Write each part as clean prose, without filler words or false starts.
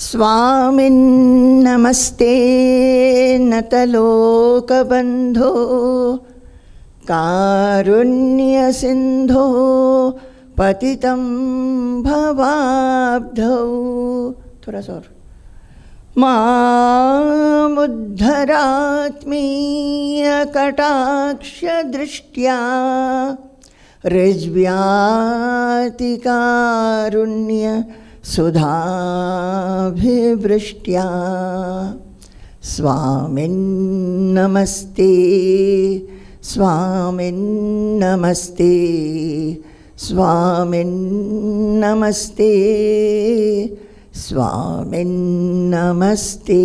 स्वामिन्नमस्ते नतलोकबन्धो कारुण्यसिन्धो पतितं भवाब्धौ। थोड़ा सा और। मामुद्धरात्मीयकटाक्षदृष्ट्या ऋज्व्यातिकारुण्य सुधाभिवृष्ट्या। स्वामिन्नमस्ते स्वामिन्नमस्ते स्वामिन्नमस्ते स्वामिन्नमस्ते।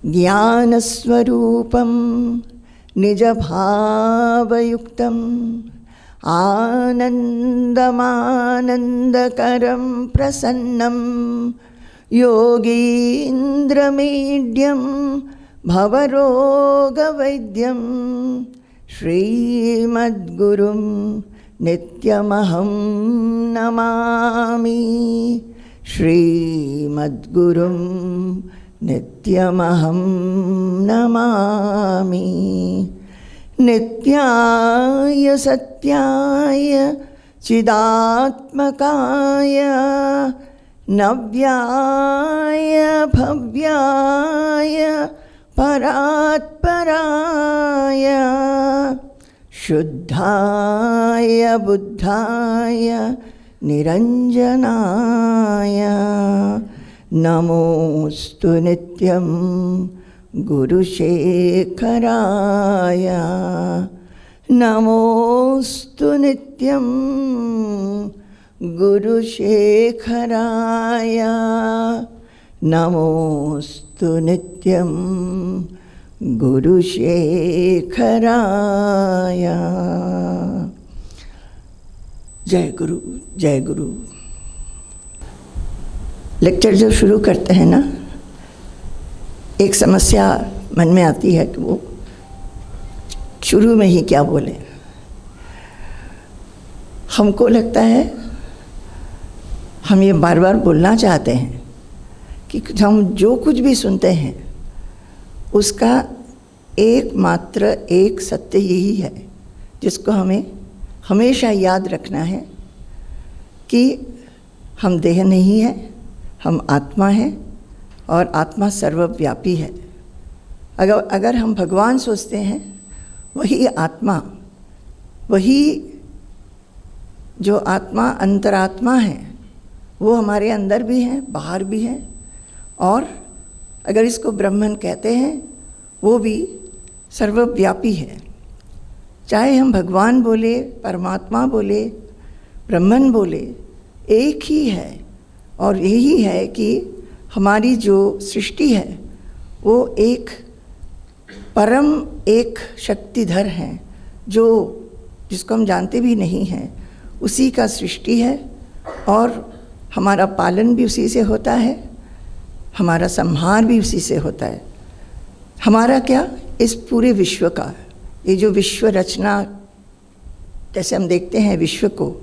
ज्ञानस्वरूपं निजभावयुक्तम् आनन्दमानन्दकरं प्रसन्नं योगीन्द्रमीड्यं भवरोगवैद्यं श्रीमद्गुरुं नित्यमहं नमामि। श्रीमद्गुरुं नित्यमहं नमामि। नित्याय सत्याय चिदात्मकाय नव्याय भव्याय परात्पराय शुद्धाय बुद्धाय निरञ्जनाय नमोस्तु नित्यं गुरुशेखराय। नमोस्तु नित्यं गुरुशेखराय। नमोस्तु नित्यं गुरुशेखराय। जय गुरु जय गुरु। लेक्चर जब शुरू करते हैं ना, एक समस्या मन में आती है कि वो शुरू में ही क्या बोले। हमको लगता है हम ये बार बार बोलना चाहते हैं कि हम जो कुछ भी सुनते हैं उसका एकमात्र एक सत्य यही है जिसको हमें हमेशा याद रखना है कि हम देह नहीं है, हम आत्मा हैं और आत्मा सर्वव्यापी है। अगर हम भगवान सोचते हैं, वही आत्मा, वही जो आत्मा अंतरात्मा है वो हमारे अंदर भी है, बाहर भी है, और अगर इसको ब्रह्मन कहते हैं वो भी सर्वव्यापी है। चाहे हम भगवान बोले, परमात्मा बोले, ब्रह्मन बोले, एक ही है। और यही है कि हमारी जो सृष्टि है वो एक परम एक शक्तिधर है जो जिसको हम जानते भी नहीं हैं, उसी का सृष्टि है। और हमारा पालन भी उसी से होता है, हमारा संहार भी उसी से होता है। हमारा क्या, इस पूरे विश्व का, ये जो विश्व रचना जैसे हम देखते हैं विश्व को,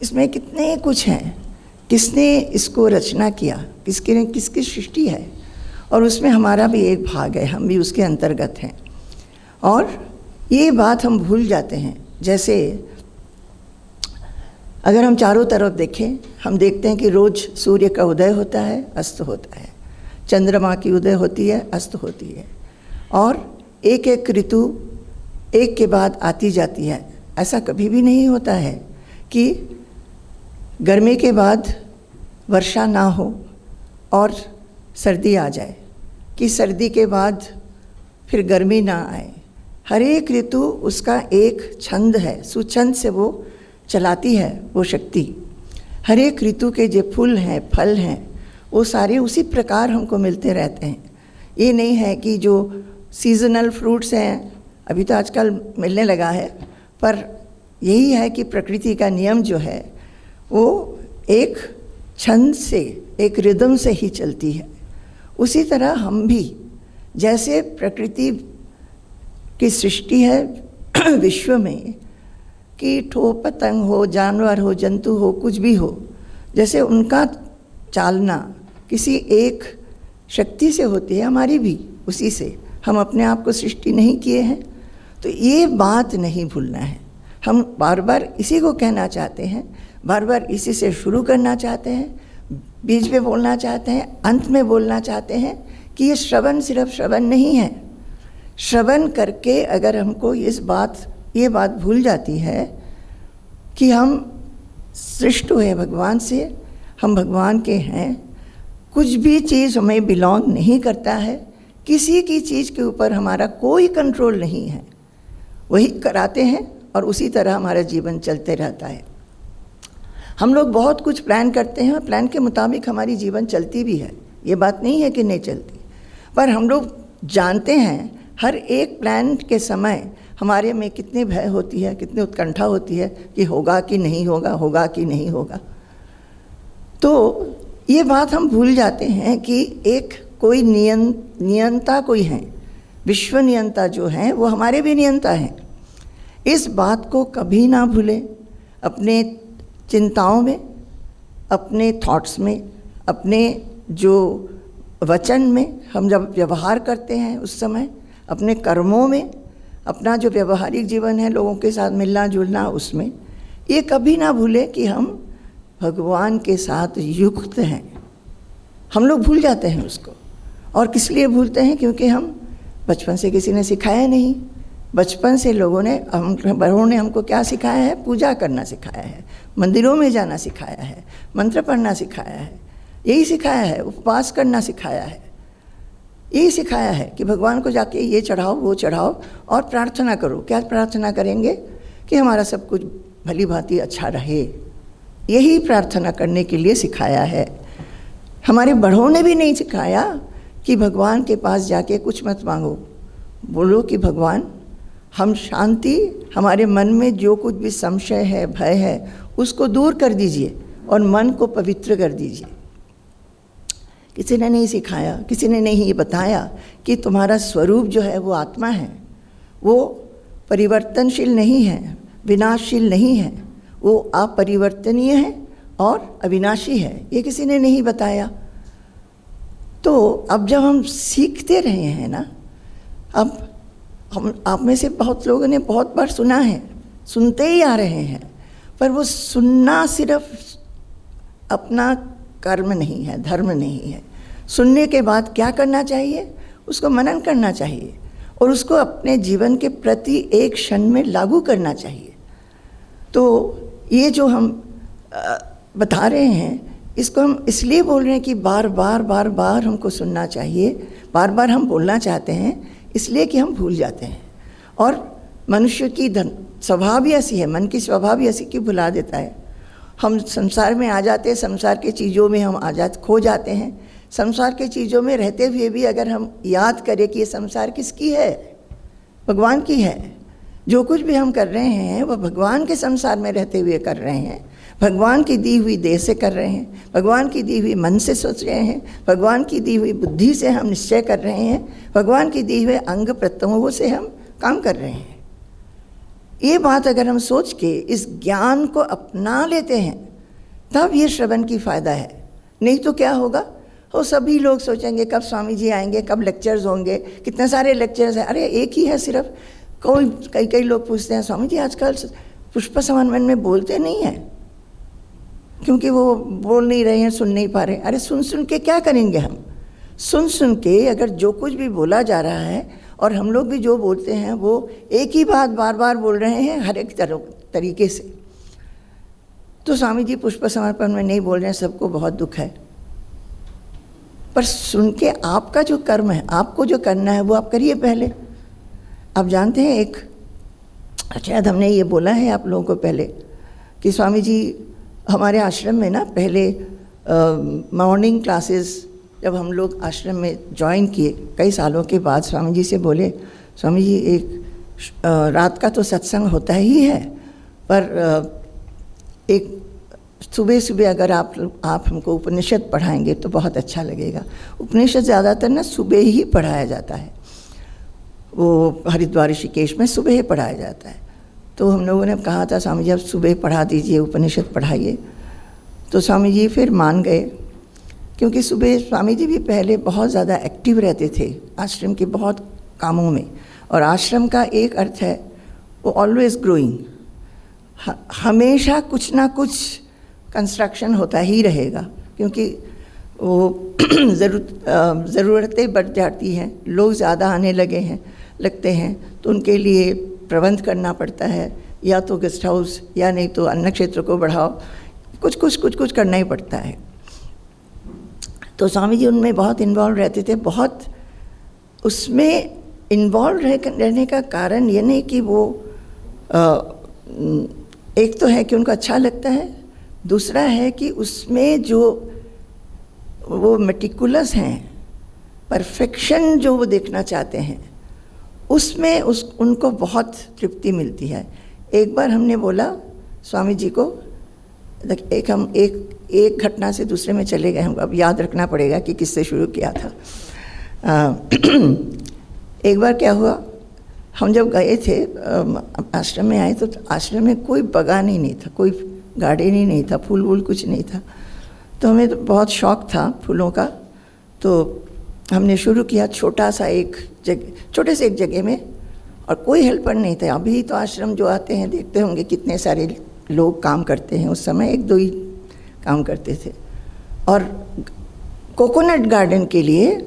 इसमें कितने कुछ हैं, किसने इसको रचना किया, किसकी सृष्टि है, और उसमें हमारा भी एक भाग है, हम भी उसके अंतर्गत हैं। और ये बात हम भूल जाते हैं। जैसे अगर हम चारों तरफ देखें, हम देखते हैं कि रोज़ सूर्य का उदय होता है, अस्त होता है, चंद्रमा की उदय होती है, अस्त होती है, और एक एक ऋतु एक के बाद आती जाती है। ऐसा कभी भी नहीं होता है कि गर्मी के बाद वर्षा ना हो और सर्दी आ जाए, कि सर्दी के बाद फिर गर्मी ना आए। हर एक ऋतु उसका एक छंद है, सुछंद से वो चलाती है वो शक्ति। हर एक ऋतु के जो फूल हैं, फल हैं, वो सारे उसी प्रकार हमको मिलते रहते हैं। ये नहीं है कि जो सीजनल फ्रूट्स हैं, अभी तो आजकल मिलने लगा है, पर यही है कि प्रकृति का नियम जो है वो एक छंद से, एक रिदम से ही चलती है। उसी तरह हम भी, जैसे प्रकृति की सृष्टि है विश्व में, कीट हो, पतंग हो, जानवर हो, जंतु हो, कुछ भी हो, जैसे उनका चालना किसी एक शक्ति से होती है, हमारी भी उसी से, हम अपने आप को सृष्टि नहीं किए हैं। तो ये बात नहीं भूलना है। हम बार बार इसी को कहना चाहते हैं, बार बार इसी से शुरू करना चाहते हैं, बीच में बोलना चाहते हैं, अंत में बोलना चाहते हैं कि ये श्रवण सिर्फ श्रवण नहीं है। श्रवण करके अगर हमको ये बात भूल जाती है कि हम सृष्ट हुए भगवान से, हम भगवान के हैं, कुछ भी चीज़ हमें बिलोंग नहीं करता है, किसी की चीज़ के ऊपर हमारा कोई कंट्रोल नहीं है, वही कराते हैं और उसी तरह हमारा जीवन चलते रहता है। हम लोग बहुत कुछ प्लान करते हैं और प्लान के मुताबिक हमारी जीवन चलती भी है, ये बात नहीं है कि नहीं चलती, पर हम लोग जानते हैं हर एक प्लान के समय हमारे में कितनी भय होती है, कितनी उत्कंठा होती है कि होगा कि नहीं होगा, होगा कि नहीं होगा। तो ये बात हम भूल जाते हैं कि एक कोई नियंता कोई है, विश्व नियंता जो हैं वो हमारे भी नियंता हैं। इस बात को कभी ना भूलें। अपने चिंताओं में, अपने थॉट्स में, अपने जो वचन में हम जब व्यवहार करते हैं उस समय, अपने कर्मों में, अपना जो व्यवहारिक जीवन है लोगों के साथ मिलना जुलना, उसमें ये कभी ना भूलें कि हम भगवान के साथ युक्त हैं। हम लोग भूल जाते हैं उसको। और किस लिए भूलते हैं? क्योंकि हम बचपन से किसी ने सिखाया नहीं। बचपन से लोगों ने, बड़ों ने हमको क्या सिखाया है? पूजा करना सिखाया है, मंदिरों में जाना सिखाया है, मंत्र पढ़ना सिखाया है, यही सिखाया है, उपवास करना सिखाया है, यही सिखाया है कि भगवान को जाके ये चढ़ाओ वो चढ़ाओ और प्रार्थना करो। क्या प्रार्थना करेंगे? कि हमारा सब कुछ भली भांति अच्छा रहे, यही प्रार्थना करने के लिए सिखाया है। हमारे बड़ों ने भी नहीं सिखाया कि भगवान के पास जाके कुछ मत मांगो, बोलो कि भगवान हम शांति, हमारे मन में जो कुछ भी संशय है, भय है, उसको दूर कर दीजिए और मन को पवित्र कर दीजिए। किसी ने नहीं सिखाया, किसी ने नहीं ये बताया कि तुम्हारा स्वरूप जो है वो आत्मा है, वो परिवर्तनशील नहीं है, विनाशशील नहीं है, वो अपरिवर्तनीय है और अविनाशी है। ये किसी ने नहीं बताया। तो अब जब हम सीखते रहे हैं ना, अब हम आप में से बहुत लोगों ने बहुत बार सुना है, सुनते ही आ रहे हैं, पर वो सुनना सिर्फ अपना कर्म नहीं है, धर्म नहीं है। सुनने के बाद क्या करना चाहिए? उसको मनन करना चाहिए और उसको अपने जीवन के प्रति एक क्षण में लागू करना चाहिए। तो ये जो हम बता रहे हैं, इसको हम इसलिए बोल रहे हैं कि बार बार हमको सुनना चाहिए, बार बार हम बोलना चाहते हैं, इसलिए कि हम भूल जाते हैं। और मनुष्य की स्वभाव ही ऐसी है, मन की स्वभाव ही ऐसी कि भुला देता है। हम संसार में आ जाते हैं, संसार के चीज़ों में हम खो जाते हैं। संसार के चीज़ों में रहते हुए भी अगर हम याद करें कि ये संसार किसकी है? भगवान की है। जो कुछ भी हम कर रहे हैं वो भगवान के संसार में रहते हुए कर रहे हैं, भगवान की दी हुई देह से कर रहे हैं, भगवान की दी हुई मन से सोच रहे हैं, भगवान की दी हुई बुद्धि से हम निश्चय कर रहे हैं, भगवान की दी हुए अंग प्रत्यंगों से हम काम कर रहे हैं। ये बात अगर हम सोच के इस ज्ञान को अपना लेते हैं तब ये श्रवण की फ़ायदा है। नहीं तो क्या होगा? वो सभी लोग सोचेंगे कब स्वामी जी आएंगे, कब लेक्चर्स होंगे, कितने सारे लेक्चर्स हैं। अरे एक ही है सिर्फ। कई लोग पूछते हैं स्वामी जी आजकल पुष्प समन्वय में बोलते नहीं हैं, क्योंकि वो बोल नहीं रहे हैं, सुन नहीं पा रहे। अरे सुन के क्या करेंगे हम? सुन के अगर जो कुछ भी बोला जा रहा है और हम लोग भी जो बोलते हैं वो एक ही बात बार बार बोल रहे हैं हर एक तरीके से, तो स्वामी जी पुष्प समर्पण में नहीं बोल रहे हैं, सबको बहुत दुख है। पर सुन के आपका जो कर्म है, आपको जो करना है वो आप करिए पहले। आप जानते हैं एक, शायद हमने ये बोला है आप लोगों को पहले कि स्वामी जी हमारे आश्रम में ना पहले मॉर्निंग क्लासेस जब हम लोग आश्रम में ज्वाइन किए कई सालों के बाद, स्वामी जी से बोले स्वामी जी एक रात का तो सत्संग होता ही है, पर एक सुबह सुबह अगर आप हमको उपनिषद पढ़ाएंगे तो बहुत अच्छा लगेगा। उपनिषद ज़्यादातर ना सुबह ही पढ़ाया जाता है, वो हरिद्वार ऋषिकेश में सुबह ही पढ़ाया जाता है। तो हम लोगों ने कहा था स्वामी जी आप सुबह पढ़ा दीजिए, उपनिषद पढ़ाइए। तो स्वामी जी फिर मान गए, क्योंकि सुबह स्वामी जी भी पहले बहुत ज़्यादा एक्टिव रहते थे आश्रम के बहुत कामों में, और आश्रम का एक अर्थ है वो ऑलवेज ग्रोइंग, हमेशा कुछ ना कुछ कंस्ट्रक्शन होता ही रहेगा, क्योंकि वो ज़रूरतें बढ़ जाती हैं, लोग ज़्यादा आने लगते हैं, तो उनके लिए प्रबंध करना पड़ता है, या तो गेस्ट हाउस या नहीं तो अन्न क्षेत्र को बढ़ाओ, कुछ करना ही पड़ता है। तो स्वामी जी उनमें बहुत इन्वॉल्व रहते थे। बहुत उसमें इन्वॉल्व रहने का कारण ये नहीं कि वो एक तो है कि उनको अच्छा लगता है, दूसरा है कि उसमें जो वो मेटिकुलस हैं, परफेक्शन जो वो देखना चाहते हैं, उसमें उनको बहुत तृप्ति मिलती है। एक बार हमने बोला स्वामी जी को, हम एक घटना से दूसरे में चले गए, हम अब याद रखना पड़ेगा कि किससे शुरू किया था। एक बार क्या हुआ, हम जब गए थे आश्रम में आए, तो आश्रम में कोई बगान ही नहीं था, कोई गार्डन ही नहीं था, फूल वूल कुछ नहीं था। तो हमें तो बहुत शौक़ था फूलों का, तो हमने शुरू किया छोटे से एक जगह में, और कोई हेल्पर नहीं था। अभी तो आश्रम जो आते हैं देखते होंगे कितने सारे लोग काम करते हैं, उस समय 1-2 ही काम करते थे। और कोकोनट गार्डन के लिए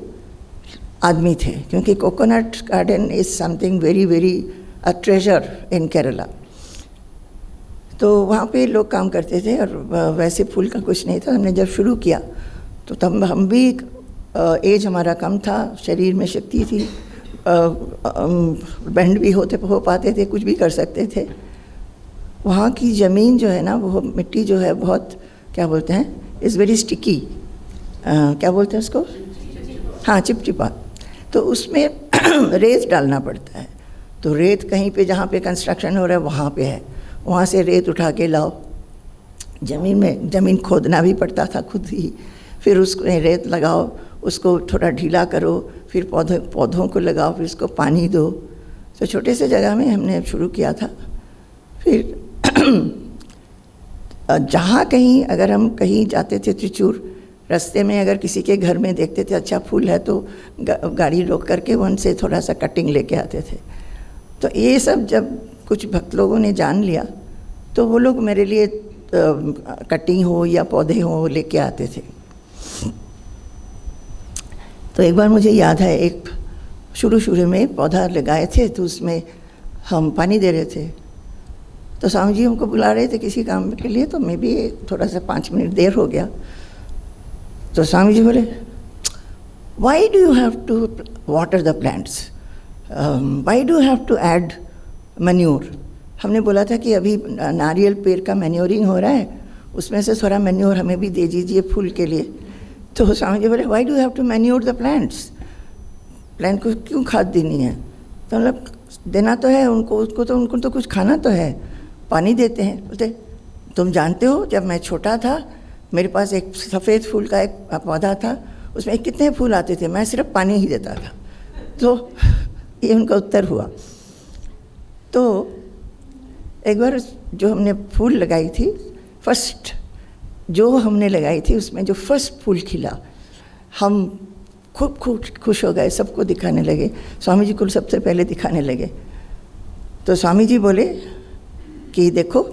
आदमी थे, क्योंकि coconut garden is something very very a treasure in Kerala. तो वहाँ पे लोग काम करते थे, और वैसे फूल का कुछ नहीं था। हमने जब शुरू किया तो तब हम भी एज हमारा कम था, शरीर में शक्ति थी, बैंड भी हो पाते थे, कुछ भी कर सकते थे। वहाँ की ज़मीन जो है ना, वो मिट्टी जो है बहुत, क्या बोलते हैं, इज़ वेरी स्टिकी, क्या बोलते हैं उसको, हाँ, चिपचिपा। तो उसमें रेत डालना पड़ता है। तो रेत कहीं पे जहाँ पे कंस्ट्रक्शन हो रहा है वहाँ पे है, वहाँ से रेत उठा के लाओ, ज़मीन खोदना भी पड़ता था खुद ही, फिर उसमें रेत लगाओ, उसको थोड़ा ढीला करो, फिर पौधों को लगाओ, फिर उसको पानी दो। तो छोटे से जगह में हमने शुरू किया था। फिर जहाँ कहीं अगर हम कहीं जाते थे त्रिचूर, रास्ते में अगर किसी के घर में देखते थे अच्छा फूल है, तो गाड़ी रोक करके उनसे थोड़ा सा कटिंग लेके आते थे। तो ये सब जब कुछ भक्त लोगों ने जान लिया, तो वो लोग मेरे लिए कटिंग हो या पौधे हो लेके आते थे। तो एक बार मुझे याद है, एक शुरू में पौधा लगाए थे, तो उसमें हम पानी दे रहे थे। तो स्वामी जी हमको बुला रहे थे किसी काम के लिए, तो मैं भी थोड़ा सा 5 मिनट देर हो गया। तो स्वामी जी बोले, why do you have to water the plants, why do you have to add manure. हमने बोला था कि अभी नारियल पेड़ का मैन्योरिंग हो रहा है, उसमें से थोड़ा मैन्योर हमें भी दे दीजिए फूल के लिए। तो स्वामी जी बोले, why do have to manure the plants, plant को क्यों खाद देनी है। तो मतलब देना तो है उनको तो कुछ खाना तो है, पानी देते हैं। बोलते, तुम जानते हो जब मैं छोटा था मेरे पास एक सफ़ेद फूल का एक पौधा था, उसमें कितने फूल आते थे, मैं सिर्फ पानी ही देता था। तो ये उनका उत्तर हुआ। तो एक बार जो हमने फूल लगाई थी, फर्स्ट जो हमने लगाई थी, उसमें जो फर्स्ट फूल खिला, हम खूब खुश हो गए, सबको दिखाने लगे, स्वामी जी को सबसे पहले दिखाने लगे। तो स्वामी जी बोले कि देखो,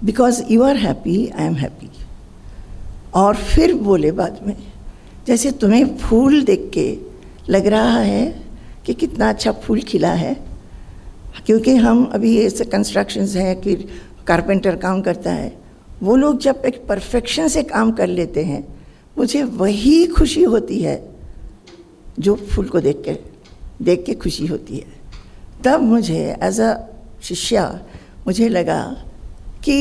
because you are happy I am happy. और फिर बोले बाद में, जैसे तुम्हें फूल देख के लग रहा है कि कितना अच्छा फूल खिला है, क्योंकि हम अभी ऐसे कंस्ट्रक्शंस हैं कि कारपेंटर काम करता है, वो लोग जब एक परफेक्शन से काम कर लेते हैं, मुझे वही खुशी होती है जो फूल को देख के खुशी होती है। तब मुझे एज अ शिष्या मुझे लगा कि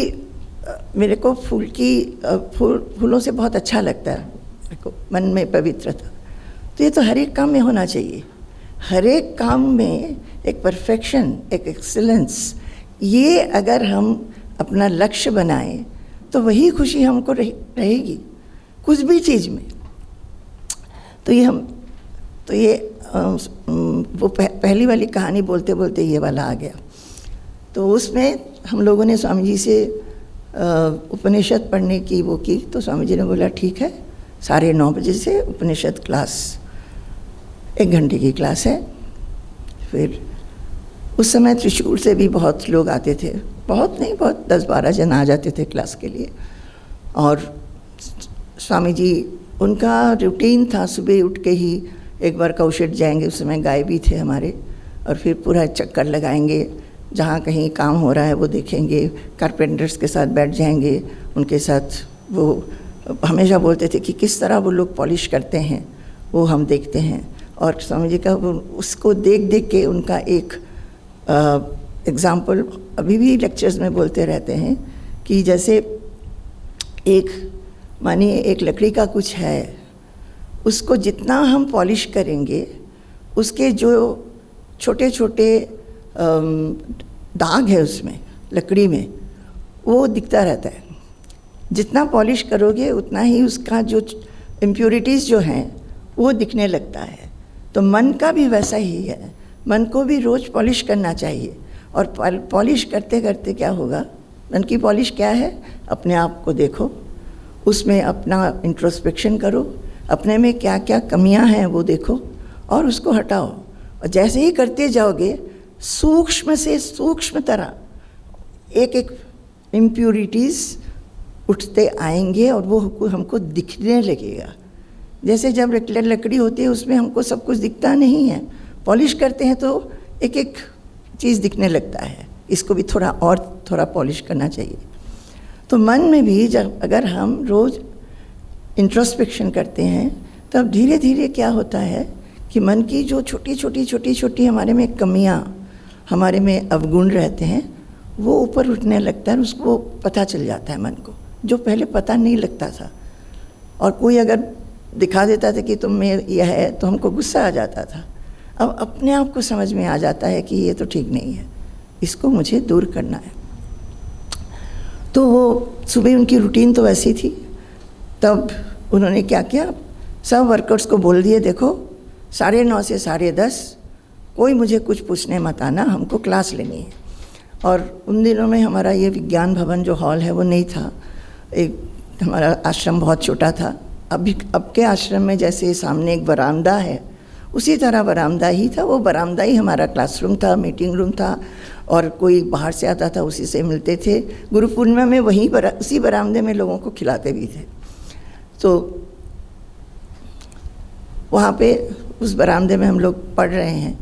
मेरे को फूलों से बहुत अच्छा लगता है, मेरे को मन में पवित्रता। तो ये तो हर एक काम में होना चाहिए, हर एक काम में एक परफेक्शन, एक एक्सीलेंस, ये अगर हम अपना लक्ष्य बनाएं तो वही खुशी हमको रहेगी कुछ भी चीज़ में। तो ये वो पहली वाली कहानी बोलते बोलते ये वाला आ गया। तो उसमें हम लोगों ने स्वामी जी से उपनिषद पढ़ने की वो की, तो स्वामी जी ने बोला ठीक है, 9:30 बजे से उपनिषद क्लास, 1 घंटे की क्लास है। फिर उस समय त्रिशूल से भी बहुत लोग आते थे, बहुत नहीं, बहुत 10-12 जन आ जाते थे क्लास के लिए। और स्वामी जी, उनका रूटीन था सुबह उठ के ही एक बार कौशेट जाएंगे, उस समय गाय भी थे हमारे, और फिर पूरा चक्कर लगाएंगे, जहाँ कहीं काम हो रहा है वो देखेंगे, कारपेंटर्स के साथ बैठ जाएंगे, उनके साथ वो हमेशा बोलते थे कि किस तरह वो लोग पॉलिश करते हैं वो हम देखते हैं। और स्वामी जी का उसको देख देख के उनका एक एग्ज़ाम्पल अभी भी लेक्चर्स में बोलते रहते हैं कि जैसे एक, मानिए एक लकड़ी का कुछ है, उसको जितना हम पॉलिश करेंगे उसके जो छोटे छोटे दाग है उसमें लकड़ी में वो दिखता रहता है। जितना पॉलिश करोगे उतना ही उसका जो इम्प्योरिटीज़ जो हैं वो दिखने लगता है। तो मन का भी वैसा ही है, मन को भी रोज़ पॉलिश करना चाहिए। और पॉलिश करते करते क्या होगा, मन की पॉलिश क्या है, अपने आप को देखो, उसमें अपना इंट्रोस्पेक्शन करो, अपने में क्या क्या कमियां हैं वो देखो और उसको हटाओ। और जैसे ही करते जाओगे सूक्ष्म से सूक्ष्म तरह एक एक इम्प्योरिटीज़ उठते आएंगे और वो हमको दिखने लगेगा। जैसे जब लकड़ी होती है उसमें हमको सब कुछ दिखता नहीं है, पॉलिश करते हैं तो एक एक चीज़ दिखने लगता है। इसको भी थोड़ा पॉलिश करना चाहिए। तो मन में भी जब अगर हम रोज़ इंट्रोस्पेक्शन करते हैं तब धीरे धीरे क्या होता है कि मन की जो छोटी छोटी हमारे में कमियां, हमारे में अवगुण रहते हैं वो ऊपर उठने लगता है। उसको पता चल जाता है मन को, जो पहले पता नहीं लगता था। और कोई अगर दिखा देता था कि तुम में यह है तो हमको गुस्सा आ जाता था। अब अपने आप को समझ में आ जाता है कि ये तो ठीक नहीं है, इसको मुझे दूर करना है। तो वो सुबह उनकी रूटीन तो वैसी थी। तब उन्होंने क्या किया, सब वर्कर्स को बोल दिए देखो 9:30 से 10:30 कोई मुझे कुछ पूछने मत आना, हमको क्लास लेनी है। और उन दिनों में हमारा ये विज्ञान भवन जो हॉल है वो नहीं था, एक हमारा आश्रम बहुत छोटा था। अब के आश्रम में जैसे सामने एक बरामदा है उसी तरह बरामदा ही था। वो बरामदा ही हमारा क्लासरूम था, मीटिंग रूम था, और कोई बाहर से आता था उसी से मिलते थे। गुरु पूर्णिमा में उसी बरामदे में लोगों को खिलाते भी थे। तो वहाँ पे उस बरामदे में हम लोग पढ़ रहे हैं।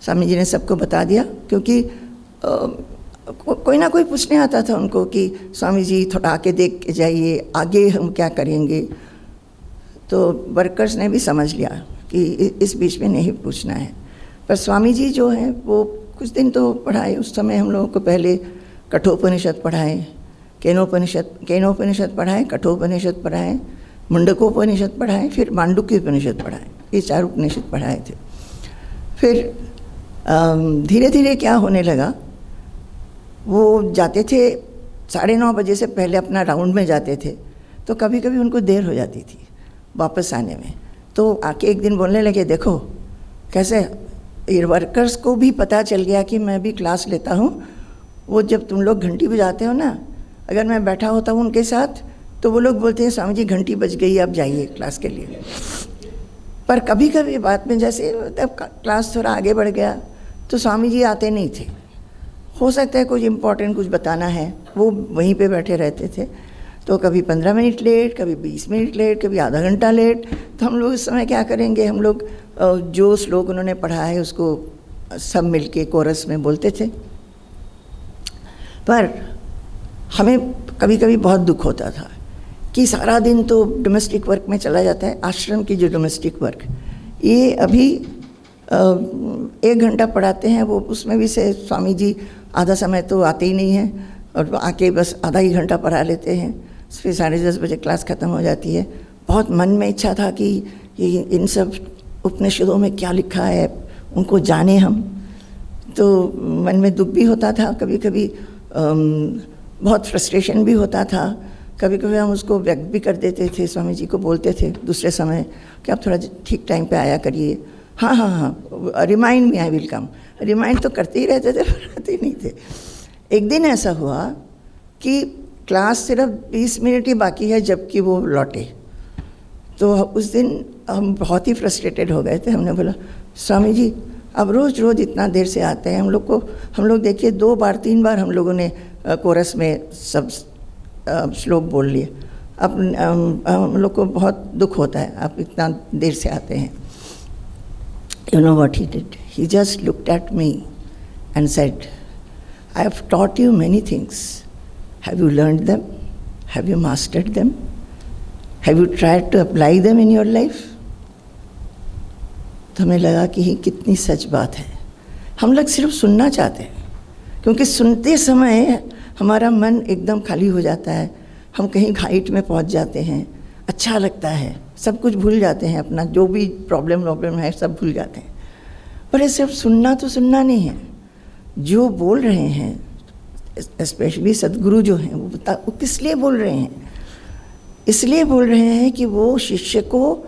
स्वामी जी ने सबको बता दिया, क्योंकि कोई ना कोई पूछने आता था उनको कि स्वामी जी थोड़ा आके देख के जाइए, आगे हम क्या करेंगे। तो वर्कर्स ने भी समझ लिया कि इस बीच में नहीं पूछना है। पर स्वामी जी जो हैं वो कुछ दिन तो पढ़ाए। उस समय हम लोगों को पहले कठोपनिषद पढ़ाए, केनोपनिषद पढ़ाए, कठोपनिषद पढ़ाए, मुंडकोपनिषद पढ़ाए, फिर मांडुक्य उपनिषद पढ़ाए। ये 4 उपनिषद पढ़ाए थे। फिर धीरे धीरे क्या होने लगा, वो जाते थे 9:30 बजे से पहले अपना राउंड में जाते थे, तो कभी कभी उनको देर हो जाती थी वापस आने में। तो आके एक दिन बोलने लगे देखो कैसे ये वर्कर्स को भी पता चल गया कि मैं भी क्लास लेता हूँ। वो जब तुम लोग घंटी बजाते हो ना, अगर मैं बैठा होता हूँ उनके साथ तो वो लोग बोलते हैं स्वामी जी घंटी बज गई, अब जाइए क्लास के लिए। पर कभी कभी बाद में जैसे तब क्लास थोड़ा आगे बढ़ गया तो स्वामी जी आते नहीं थे। हो सकता है कुछ इम्पोर्टेंट कुछ बताना है, वो वहीं पे बैठे रहते थे। तो कभी 15 मिनट लेट, कभी 20 मिनट लेट, कभी आधा घंटा लेट। तो हम लोग इस समय क्या करेंगे, हम लोग जो श्लोक उन्होंने पढ़ा है उसको सब मिलके कोरस में बोलते थे। पर हमें कभी कभी बहुत दुख होता था कि सारा दिन तो डोमेस्टिक वर्क में चला जाता है। आश्रम की जो डोमेस्टिक वर्क, ये अभी 1 घंटा पढ़ाते हैं, वो उसमें भी से स्वामी जी आधा समय तो आते ही नहीं हैं और आके बस आधा ही घंटा पढ़ा लेते हैं। फिर 10:30 बजे क्लास ख़त्म हो जाती है। बहुत मन में इच्छा था कि ये इन सब उपनिषदों में क्या लिखा है उनको जाने हम। तो मन में दुख भी होता था, कभी कभी बहुत फ्रस्ट्रेशन भी होता था। कभी कभी हम उसको व्यक्त भी कर देते थे, स्वामी जी को बोलते थे दूसरे समय कि आप थोड़ा ठीक टाइम पे आया करिए। हाँ, remind me, I will come. Remind तो करते ही रहते थे पर आते नहीं थे। एक दिन ऐसा हुआ कि क्लास सिर्फ 20 मिनट ही बाकी है जबकि वो लौटे। तो उस दिन हम बहुत ही फ्रस्ट्रेटेड हो गए थे। हमने बोला स्वामी जी अब रोज़ इतना देर से आते हैं, हम लोग देखिए 2 बार 3 बार हम लोगों ने कोरस में सब श्लोक बोल लिए। अब हम लोग को बहुत दुख होता है आप इतना देर से आते हैं। You know what he did? He just looked at me and said, I have taught you many things. Have you learned them? Have you mastered them? Have you tried to apply them in your life? तो हमें लगा कि ये कितनी सच बात है। हम लोग सिर्फ सुनना चाहते हैं, क्योंकि सुनते समय हमारा मन एकदम खाली हो जाता है, हम कहीं हाइट में पहुंच जाते हैं, अच्छा लगता है, सब कुछ भूल जाते हैं, अपना जो भी प्रॉब्लम है सब भूल जाते हैं। पर ये सिर्फ सुनना तो सुनना नहीं है, जो बोल रहे हैं स्पेशली सद्गुरु जो हैं वो किस लिए बोल रहे हैं? इसलिए बोल रहे हैं कि वो शिष्य को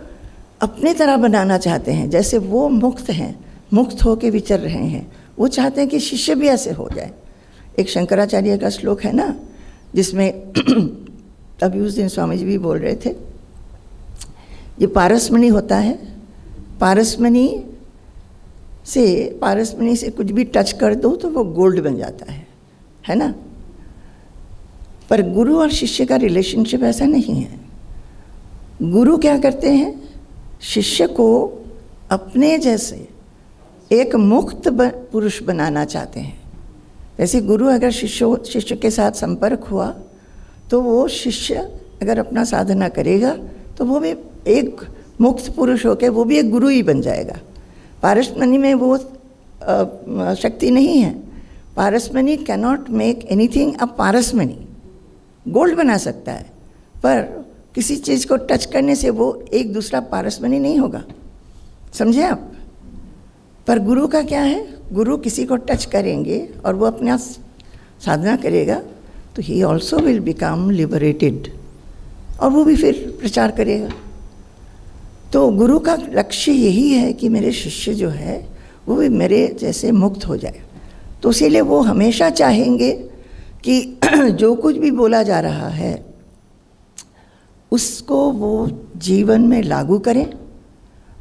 अपने तरह बनाना चाहते हैं। जैसे वो मुक्त हैं, मुक्त होकर विचर रहे हैं, वो चाहते हैं कि शिष्य भी ऐसे हो जाए। एक शंकराचार्य का श्लोक है ना, जिसमें अभी उस दिन स्वामी जी भी बोल रहे थे, ये पारसमणि होता है, पारसमणि से कुछ भी टच कर दो तो वो गोल्ड बन जाता है ना। पर गुरु और शिष्य का रिलेशनशिप ऐसा नहीं है। गुरु क्या करते हैं? शिष्य को अपने जैसे एक मुक्त पुरुष बनाना चाहते हैं। जैसे गुरु अगर शिष्य के साथ संपर्क हुआ तो वो शिष्य अगर अपना साधना करेगा तो वो भी एक मुक्त पुरुष होकर वो भी एक गुरु ही बन जाएगा। पारसमणि में वो शक्ति नहीं है। पारसमणि कैनॉट मेक एनीथिंग अ पारसमणि। गोल्ड बना सकता है पर किसी चीज़ को टच करने से वो एक दूसरा पारसमणि नहीं होगा, समझे आप? पर गुरु का क्या है? गुरु किसी को टच करेंगे और वो अपना साधना करेगा तो he also will become liberated, और वो भी फिर प्रचार करेगा। तो गुरु का लक्ष्य यही है कि मेरे शिष्य जो है वो भी मेरे जैसे मुक्त हो जाए। तो इसीलिए वो हमेशा चाहेंगे कि जो कुछ भी बोला जा रहा है उसको वो जीवन में लागू करें,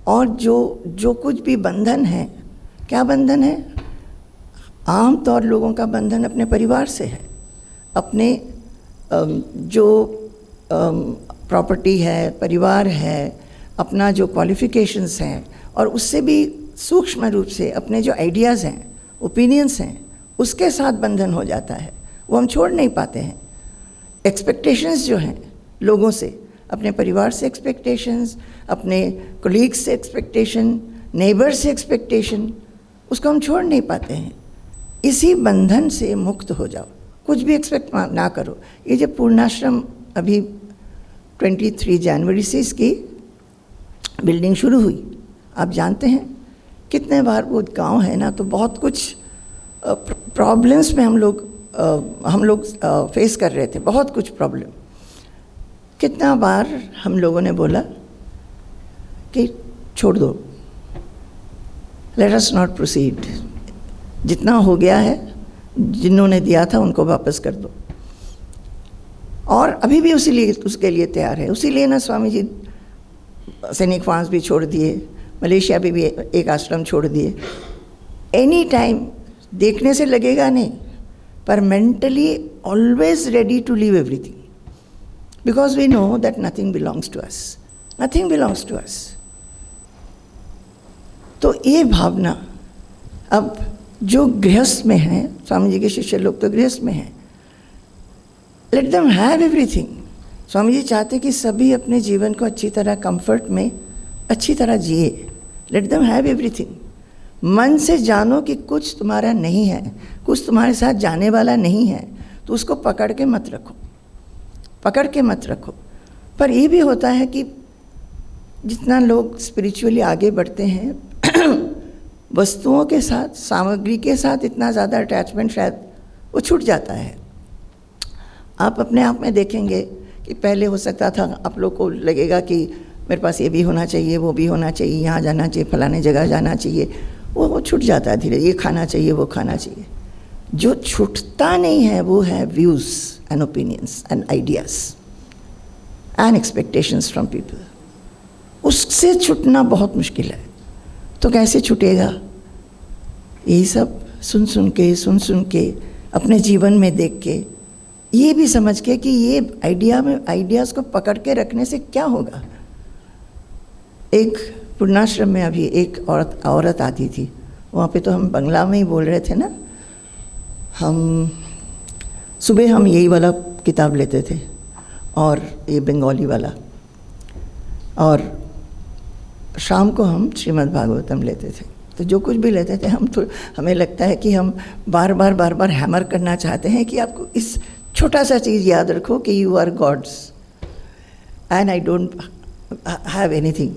और जो कुछ भी बंधन है, क्या बंधन है? आम तौर लोगों का बंधन अपने परिवार से है, अपने जो प्रॉपर्टी है, परिवार है, अपना जो क्वालिफ़िकेशंस हैं, और उससे भी सूक्ष्म रूप से अपने जो आइडियाज़ हैं, ओपिनियंस हैं, उसके साथ बंधन हो जाता है। वो हम छोड़ नहीं पाते हैं। एक्सपेक्टेशंस जो हैं लोगों से, अपने परिवार से एक्सपेक्टेशंस, अपने कोलीग्स से एक्सपेक्टेशन, नेबर से एक्सपेक्टेशन, उसको हम छोड़ नहीं पाते हैं। इसी बंधन से मुक्त हो जाओ, कुछ भी एक्सपेक्ट ना करो। ये जो पूर्णाश्रम अभी 23 जनवरी से इसकी बिल्डिंग शुरू हुई, आप जानते हैं कितने बार वो गांव है ना, तो बहुत कुछ प्रॉब्लम्स में हम लोग फेस कर रहे थे, बहुत कुछ प्रॉब्लम। कितना बार हम लोगों ने बोला कि छोड़ दो, लेट अस नॉट प्रोसीड, जितना हो गया है, जिन्होंने दिया था उनको वापस कर दो। और अभी भी उसके लिए तैयार है। उसी लिए ना स्वामी जी सैनिक फार्म्स भी छोड़ दिए, मलेशिया भी एक आश्रम छोड़ दिए। एनी टाइम देखने से लगेगा नहीं, पर mentally always ready to leave everything, because we know that nothing belongs to us, nothing belongs to us. तो ये भावना अब जो गृहस्थ में हैं, स्वामी जी के शिष्य लोग तो गृहस्थ में हैं, let them have everything. Swami ji चाहते कि सभी अपने जीवन को अच्छी तरह कंफर्ट में अच्छी तरह जिए। Let them have everything. मन से जानो कि कुछ तुम्हारा नहीं है, कुछ तुम्हारे साथ जाने वाला नहीं है, तो उसको पकड़ के मत रखो, पकड़ के मत रखो। पर ये भी होता है कि जितना लोग स्पिरिचुअली आगे बढ़ते हैं वस्तुओं के साथ, सामग्री के साथ इतना ज़्यादा अटैचमेंट शायद वो छूट जाता है। आप अपने आप में देखेंगे कि पहले हो सकता था आप लोग को लगेगा कि मेरे पास ये भी होना चाहिए, वो भी होना चाहिए, यहाँ जाना चाहिए, फलाने जगह जाना चाहिए, वो छूट जाता है धीरे। ये खाना चाहिए, वो खाना चाहिए। जो छूटता नहीं है वो है views. and opinions and ideas and expectations from people. उससे छूटना बहुत मुश्किल है। तो कैसे छूटेगा? यही सब सुन सुन के अपने जीवन में देख के, ये भी समझ के कि ये आइडियाज़ को पकड़ के रखने से क्या होगा। एक पूर्णाश्रम में अभी एक औरत आती थी, वहाँ पे तो हम बंगला में ही बोल रहे थे ना। सुबह हम यही वाला किताब लेते थे और ये बंगाली वाला, और शाम को हम श्रीमद् भागवतम लेते थे। तो जो कुछ भी लेते थे हमें लगता है कि हम बार बार हैमर करना चाहते हैं कि आपको इस छोटा सा चीज़ याद रखो कि you are God's and I don't have anything,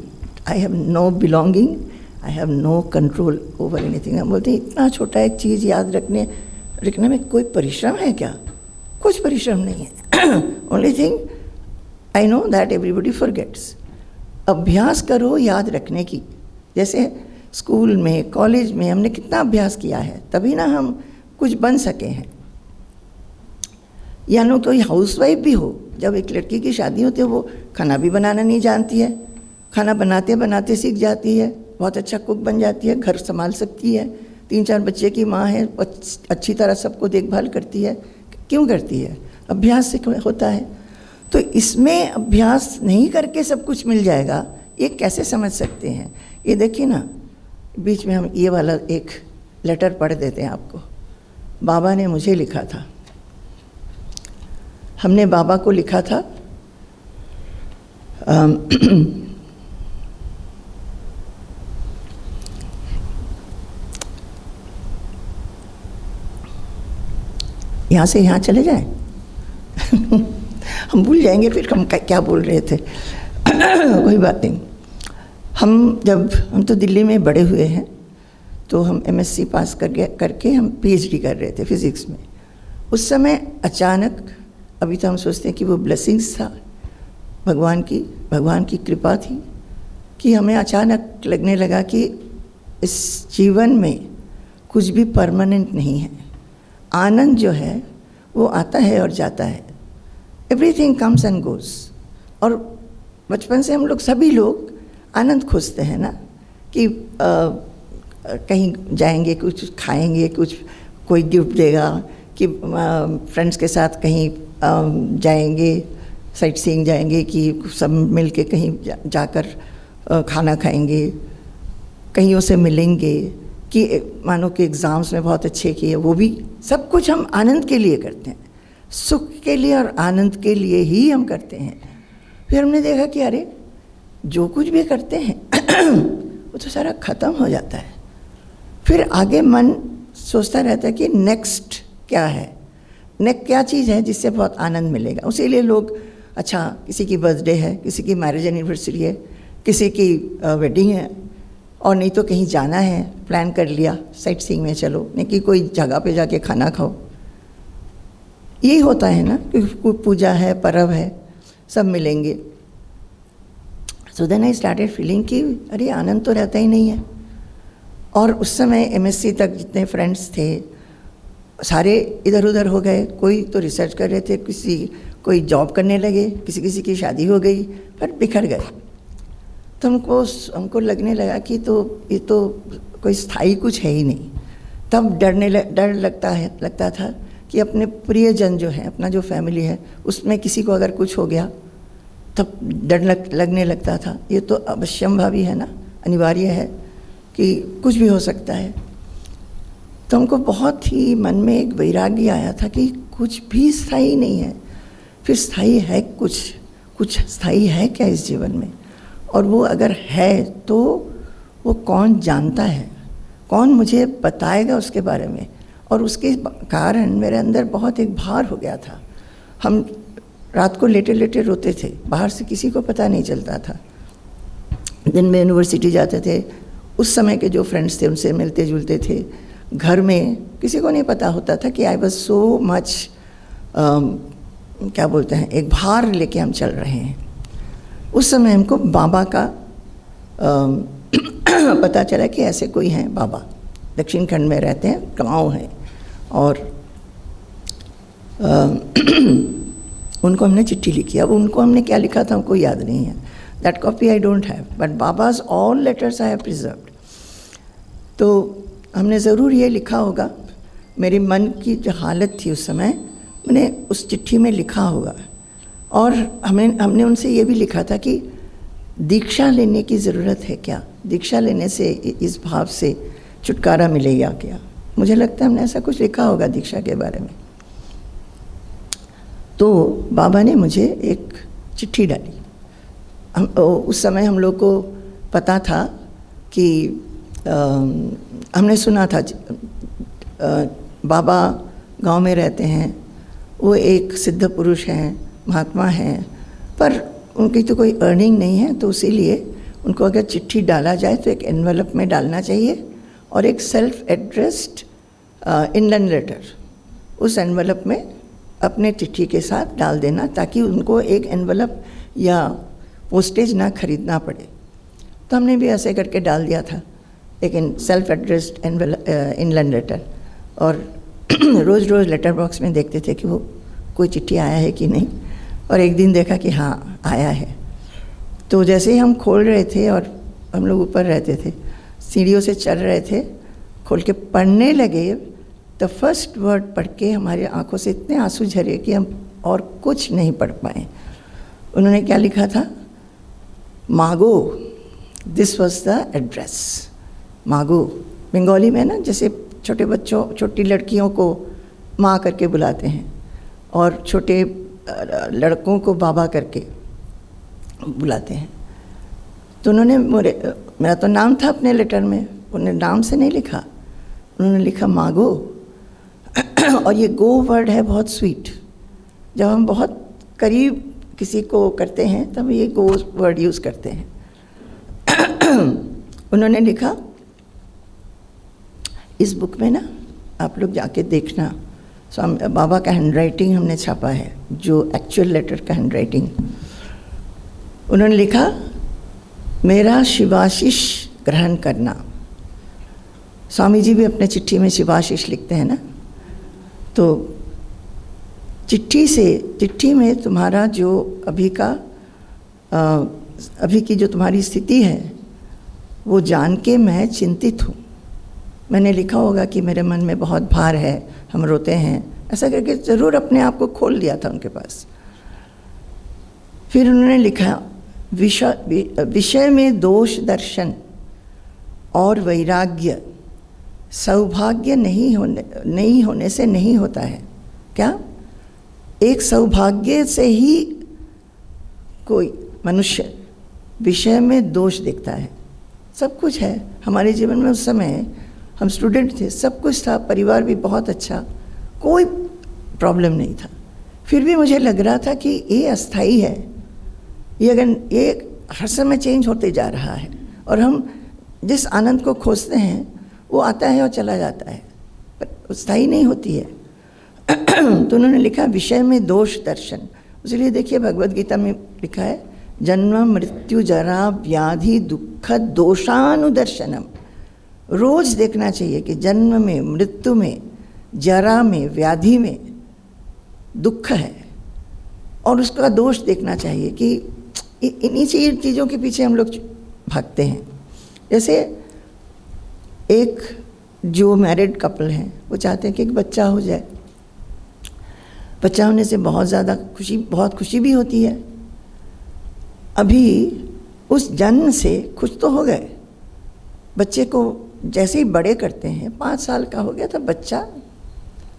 I have no belonging, I have no control over anything. हम बोलते हैं इतना छोटा एक चीज़ याद रखने में कोई परिश्रम है क्या? कुछ परिश्रम नहीं है। Only thing I know that everybody forgets. अभ्यास करो याद रखने की। जैसे स्कूल में, कॉलेज में हमने कितना अभ्यास किया है, तभी ना हम कुछ बन सके हैं। या नो कोई हाउसवाइफ भी हो, जब एक लड़की की शादी होती है वो खाना भी बनाना नहीं जानती है, खाना बनाते बनाते सीख जाती है, बहुत अच्छा कुक बन जाती है, घर संभाल सकती है, 3-4 बच्चे की माँ है, अच्छी तरह सबको देखभाल करती है। क्यों करती है? अभ्यास से होता है। तो इसमें अभ्यास नहीं करके सब कुछ मिल जाएगा, ये कैसे समझ सकते हैं? ये देखिए ना, बीच में हम ये वाला एक लेटर पढ़ देते हैं आपको। बाबा ने मुझे लिखा था, हमने बाबा को लिखा था यहाँ से यहाँ चले जाएं। हम भूल जाएंगे फिर हम क्या बोल रहे थे। कोई बात नहीं। हम तो दिल्ली में बड़े हुए हैं, तो हम MSc पास करके हम PhD कर रहे थे फिज़िक्स में। उस समय अचानक, अभी तो हम सोचते हैं कि वो ब्लेसिंग्स था, भगवान की कृपा थी कि हमें अचानक लगने लगा कि इस जीवन में कुछ भी परमानेंट नहीं है। आनंद जो है वो आता है और जाता है। Everything comes and goes. और बचपन से हम लोग सभी लोग आनंद खोजते हैं ना, कि कहीं जाएंगे, कुछ खाएंगे, कुछ कोई गिफ्ट देगा, कि फ्रेंड्स के साथ कहीं जाएंगे, साइट सीइंग जाएंगे, कि सब मिल के कहीं जाकर खाना खाएंगे, कहीं से मिलेंगे, कि मानो कि एग्ज़ाम्स में बहुत अच्छे किए, वो भी सब कुछ हम आनंद के लिए करते हैं, सुख के लिए और आनंद के लिए ही हम करते हैं। फिर हमने देखा कि अरे जो कुछ भी करते हैं वो तो सारा ख़त्म हो जाता है। फिर आगे मन सोचता रहता है कि नेक्स्ट क्या है, नेक्स्ट क्या चीज़ है जिससे बहुत आनंद मिलेगा। उसीलिए लोग, अच्छा किसी की बर्थडे है, किसी की मैरिज एनिवर्सरी है, किसी की वेडिंग है, और नहीं तो कहीं जाना है, प्लान कर लिया साइट सीइंग में चलो, नहीं कि कोई जगह पे जाके खाना खाओ। यही होता है ना कि कोई पूजा है, पर्व है, सब मिलेंगे। So then I started feeling कि अरे आनंद तो रहता ही नहीं है। और उस समय MSc तक जितने फ्रेंड्स थे सारे इधर उधर हो गए। कोई तो रिसर्च कर रहे थे, कोई जॉब करने लगे, किसी की शादी हो गई, पर बिखर गए। तो हमको लगने लगा कि ये तो कोई स्थायी कुछ है ही नहीं। तब डर लगता था कि अपने प्रियजन जो है, अपना जो फैमिली है, उसमें किसी को अगर कुछ हो गया तब डर लगने लगता था। ये तो अवश्यंभावी है ना, अनिवार्य है कि कुछ भी हो सकता है। तो हमको बहुत ही मन में एक वैराग्य आया था कि कुछ भी स्थायी नहीं है। फिर स्थायी है कुछ स्थायी है क्या इस जीवन में? और वो अगर है तो वो कौन जानता है, कौन मुझे बताएगा उसके बारे में? और उसके कारण मेरे अंदर बहुत एक भार हो गया था। हम रात को लेटे लेटे रोते थे, बाहर से किसी को पता नहीं चलता था। दिन में यूनिवर्सिटी जाते थे, उस समय के जो फ्रेंड्स थे उनसे मिलते जुलते थे। घर में किसी को नहीं पता होता था कि आई वाज सो मच, क्या बोलते हैं, एक भार लेके हम चल रहे हैं। उस समय हमको बाबा का पता चला कि ऐसे कोई हैं बाबा, दक्षिण खंड में रहते हैं, गाँव है। और उनको हमने चिट्ठी लिखी। अब उनको हमने क्या लिखा था हमको याद नहीं है, that copy I don't have, but बाबाज all letters I have preserved. तो हमने ज़रूर ये लिखा होगा, मेरे मन की जो हालत थी उस समय, मैंने उस चिट्ठी में लिखा होगा। और हमने उनसे ये भी लिखा था कि दीक्षा लेने की ज़रूरत है क्या, दीक्षा लेने से इस भाव से छुटकारा मिलेगा क्या। मुझे लगता है हमने ऐसा कुछ लिखा होगा दीक्षा के बारे में। तो बाबा ने मुझे एक चिट्ठी डाली। उस समय हम लोग को पता था कि हमने सुना था बाबा गांव में रहते हैं, वो एक सिद्ध पुरुष हैं, महात्मा हैं, पर उनकी तो कोई अर्निंग नहीं है, तो इसीलिए उनको अगर चिट्ठी डाला जाए तो एक एनवलप में डालना चाहिए और एक सेल्फ एड्रेस्ड इनलैंड लेटर उस एनवलप में अपने चिट्ठी के साथ डाल देना, ताकि उनको एक एनवलप या पोस्टेज ना खरीदना पड़े। तो हमने भी ऐसे करके डाल दिया था एक सेल्फ एड्रेस्ड इनलैंड लेटर, और रोज़ रोज़ लेटर बॉक्स में देखते थे कि वो कोई चिट्ठी आया है कि नहीं। और एक दिन देखा कि हाँ आया है। तो जैसे ही हम खोल रहे थे, और हम लोग ऊपर रहते थे, सीढ़ियों से चढ़ रहे थे, खोल के पढ़ने लगे, तो फर्स्ट वर्ड पढ़ के हमारी आंखों से इतने आंसू झरे कि हम और कुछ नहीं पढ़ पाए। उन्होंने क्या लिखा था, मागो, दिस वॉज द एड्रेस। मागो बंगाली में ना, जैसे छोटे बच्चों, छोटी लड़कियों को माँ करके बुलाते हैं और छोटे लड़कों को बाबा करके बुलाते हैं। तो उन्होंने मेरा तो नाम था अपने लेटर में, उन्होंने नाम से नहीं लिखा, उन्होंने लिखा मागो। और ये गो वर्ड है बहुत स्वीट, जब हम बहुत करीब किसी को करते हैं तब ये गो वर्ड यूज़ करते हैं। उन्होंने लिखा, इस बुक में ना आप लोग जाके देखना, बाबा का हैंडराइटिंग हमने छापा है, जो एक्चुअल लेटर का हैंडराइटिंग। उन्होंने लिखा, मेरा शिवाशीष ग्रहण करना। स्वामी जी भी अपने चिट्ठी में शिवाशीष लिखते हैं ना। तो चिट्ठी में तुम्हारा जो अभी की जो तुम्हारी स्थिति है वो जान के मैं चिंतित हूँ। मैंने लिखा होगा कि मेरे मन में बहुत भार है, हम रोते हैं, ऐसा करके ज़रूर अपने आप को खोल दिया था उनके पास। फिर उन्होंने लिखा, विषय में दोष दर्शन और वैराग्य सौभाग्य नहीं होने से नहीं होता है। क्या? एक सौभाग्य से ही कोई मनुष्य विषय में दोष देखता है। सब कुछ है हमारे जीवन में, उस समय हम स्टूडेंट थे, सब कुछ था, परिवार भी बहुत अच्छा, कोई प्रॉब्लम नहीं था। फिर भी मुझे लग रहा था कि ये अस्थाई है, ये हर समय चेंज होते जा रहा है, और हम जिस आनंद को खोजते हैं वो आता है और चला जाता है, पर स्थायी नहीं होती है। तो उन्होंने लिखा, विषय में दोष दर्शन। इसलिए देखिए भगवद गीता में लिखा है, जन्म मृत्यु जरा व्याधि दुख दोषानुदर्शनम। रोज देखना चाहिए कि जन्म में, मृत्यु में, जरा में, व्याधि में दुख है, और उसका दोष देखना चाहिए कि इन्हीं चीज़ों के पीछे हम लोग भागते हैं। जैसे एक जो मैरिड कपल हैं, वो चाहते हैं कि एक बच्चा हो जाए। बच्चा होने से बहुत खुशी भी होती है। अभी उस जन्म से खुश तो हो गए, बच्चे को जैसे ही बड़े करते हैं, 5 साल का हो गया तो बच्चा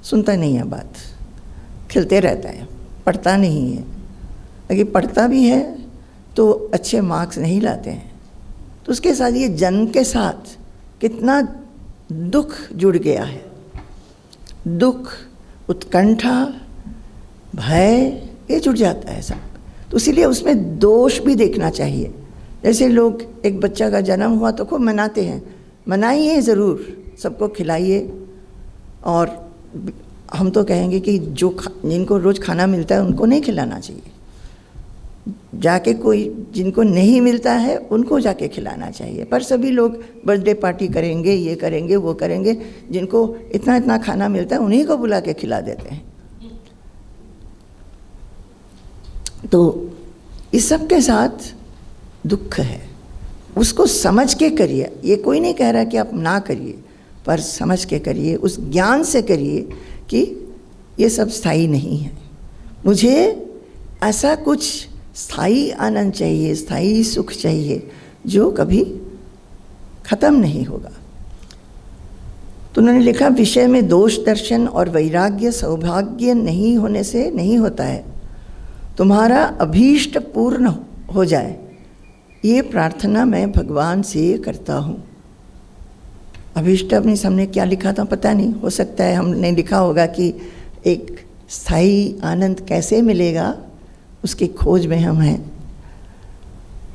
सुनता नहीं है बात, खिलते रहता है, पढ़ता नहीं है। अगर पढ़ता भी है तो अच्छे मार्क्स नहीं लाते हैं। तो उसके साथ ये जन्म के साथ कितना दुख जुड़ गया है, दुख, उत्कंठा, भय, ये जुड़ जाता है सब। तो इसीलिए उसमें दोष भी देखना चाहिए। जैसे लोग, एक बच्चा का जन्म हुआ तो खूब मनाते हैं, मनाइए ज़रूर, सबको खिलाइए। और हम तो कहेंगे कि जिनको रोज़ खाना मिलता है उनको नहीं खिलाना चाहिए, जाके कोई जिनको नहीं मिलता है उनको जाके खिलाना चाहिए। पर सभी लोग बर्थडे पार्टी करेंगे, ये करेंगे, वो करेंगे, जिनको इतना इतना खाना मिलता है उन्हीं को बुला के खिला देते हैं। तो इस सब के साथ दुख है, उसको समझ के करिए। ये कोई नहीं कह रहा कि आप ना करिए, पर समझ के करिए, उस ज्ञान से करिए कि ये सब स्थायी नहीं है। मुझे ऐसा कुछ स्थायी आनंद चाहिए, स्थायी सुख चाहिए जो कभी ख़त्म नहीं होगा। तो उन्होंने लिखा, विषय में दोष दर्शन और वैराग्य सौभाग्य नहीं होने से नहीं होता है। तुम्हारा अभीष्ट पूर्ण हो जाए, ये प्रार्थना मैं भगवान से करता हूँ। अभीष्ट अपने सामने क्या लिखा था पता नहीं, हो सकता है हमने लिखा होगा कि एक स्थायी आनंद कैसे मिलेगा, उसकी खोज में हम हैं।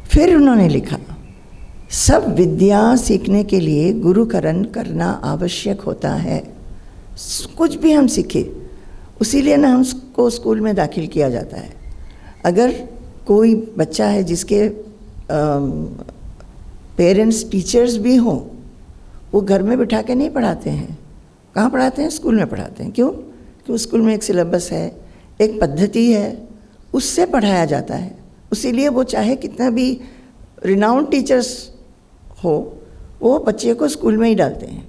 फिर उन्होंने लिखा, सब विद्या सीखने के लिए गुरुकरण करना आवश्यक होता है। कुछ भी हम सीखे, उसीलिए ना हमको स्कूल में दाखिल किया जाता है। अगर कोई बच्चा है जिसके पेरेंट्स टीचर्स भी हों, वो घर में बिठा के नहीं पढ़ाते हैं। कहाँ पढ़ाते हैं? स्कूल में पढ़ाते हैं। क्यों? क्योंकि स्कूल में एक सिलेबस है, एक पद्धति है, उससे पढ़ाया जाता है। इसीलिए वो चाहे कितना भी रिनाउंड टीचर्स हो, वो बच्चे को स्कूल में ही डालते हैं।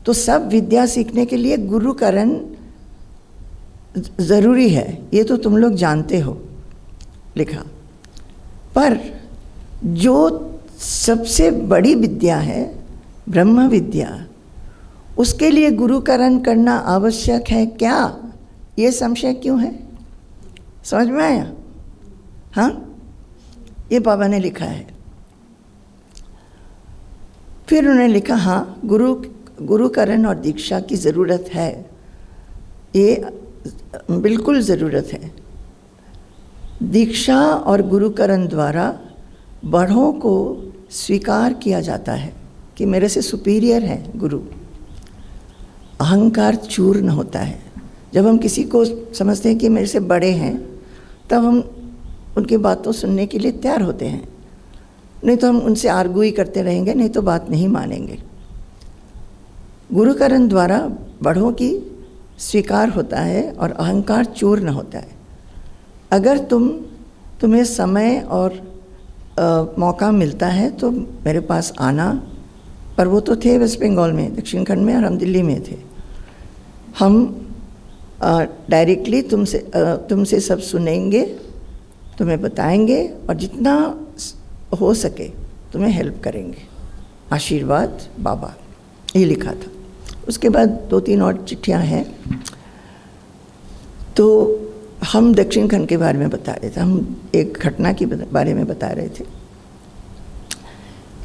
तो सब विद्या सीखने के लिए गुरुकरण ज़रूरी है, ये तो तुम लोग जानते हो, लिखा। पर जो सबसे बड़ी विद्या है, ब्रह्म विद्या, उसके लिए गुरुकरण करना आवश्यक है क्या? ये संशय क्यों है? समझ में आया? हाँ, ये बाबा ने लिखा है। फिर उन्होंने लिखा, हाँ, गुरुकरण और दीक्षा की ज़रूरत है, ये बिल्कुल ज़रूरत है। दीक्षा और गुरुकरण द्वारा बड़ों को स्वीकार किया जाता है कि मेरे से सुपीरियर है गुरु। अहंकार चूर्ण होता है। जब हम किसी को समझते हैं कि मेरे से बड़े हैं, तब हम उनकी बातों सुनने के लिए तैयार होते हैं, नहीं तो हम उनसे आर्गू ही करते रहेंगे, नहीं तो बात नहीं मानेंगे। गुरुकरण द्वारा बड़ों की स्वीकार होता है और अहंकार चूर्ण होता है। अगर तुम्हें समय और मौका मिलता है तो मेरे पास आना। पर वो तो थे वेस्ट बंगाल में, दक्षिण खंड में, और हम दिल्ली में थे। हम डायरेक्टली तुमसे सब सुनेंगे, तुम्हें बताएंगे और जितना हो सके तुम्हें हेल्प करेंगे। आशीर्वाद बाबा, ये लिखा था। उसके बाद 2-3 और चिट्ठियाँ हैं। तो हम दक्षिण खंड के बारे में बता रहे थे, हम एक घटना के बारे में बता रहे थे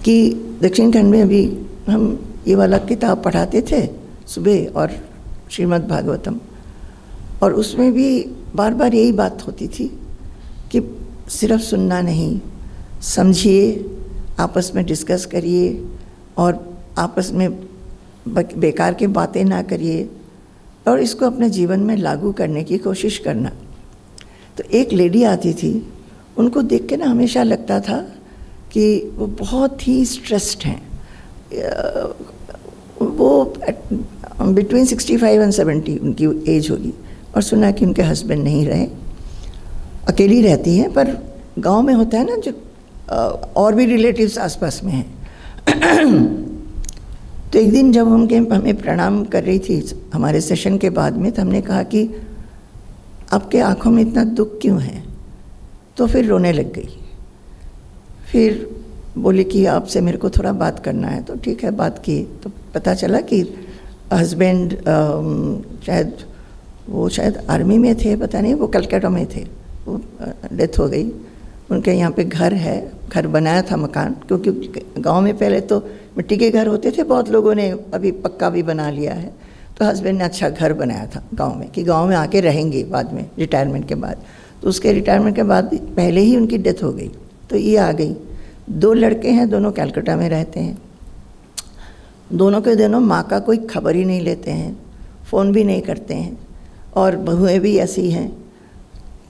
कि दक्षिण खंड में अभी हम ये वाला किताब पढ़ाते थे सुबह, और श्रीमद् भागवतम, और उसमें भी बार बार यही बात होती थी कि सिर्फ सुनना नहीं, समझिए, आपस में डिस्कस करिए और आपस में बेकार की बातें ना करिए और इसको अपने जीवन में लागू करने की कोशिश करना। तो एक लेडी आती थी, उनको देख के ना हमेशा लगता था कि वो बहुत ही स्ट्रेस्ड हैं। वो बिटवीन 65 और 70 उनकी एज होगी, और सुना कि उनके हस्बैंड नहीं रहे, अकेली रहती हैं। पर गांव में होता है ना, जो और भी रिलेटिव्स आसपास में हैं। तो एक दिन जब हमें प्रणाम कर रही थी हमारे सेशन के बाद में, तो हमने कहा कि आपके आँखों में इतना दुख क्यों है? तो फिर रोने लग गई। फिर बोली कि आपसे मेरे को थोड़ा बात करना है। तो ठीक है, बात की तो पता चला कि हस्बैंड शायद आर्मी में थे, पता नहीं, वो कलकत्ता में थे, वो डेथ हो गई। उनके यहाँ पे घर है, घर बनाया था मकान, क्योंकि गांव में पहले तो मिट्टी के घर होते थे, बहुत लोगों ने अभी पक्का भी बना लिया है। तो हस्बैंड ने अच्छा घर बनाया था गांव में, कि गांव में आके रहेंगे बाद में, रिटायरमेंट के बाद। तो उसके रिटायरमेंट के बाद पहले ही उनकी डेथ हो गई। तो ये आ गई। 2 लड़के हैं, दोनों कलकत्ता में रहते हैं। दोनों के दोनों माँ का कोई खबर ही नहीं लेते हैं, फ़ोन भी नहीं करते हैं, और बहुएँ भी ऐसी हैं।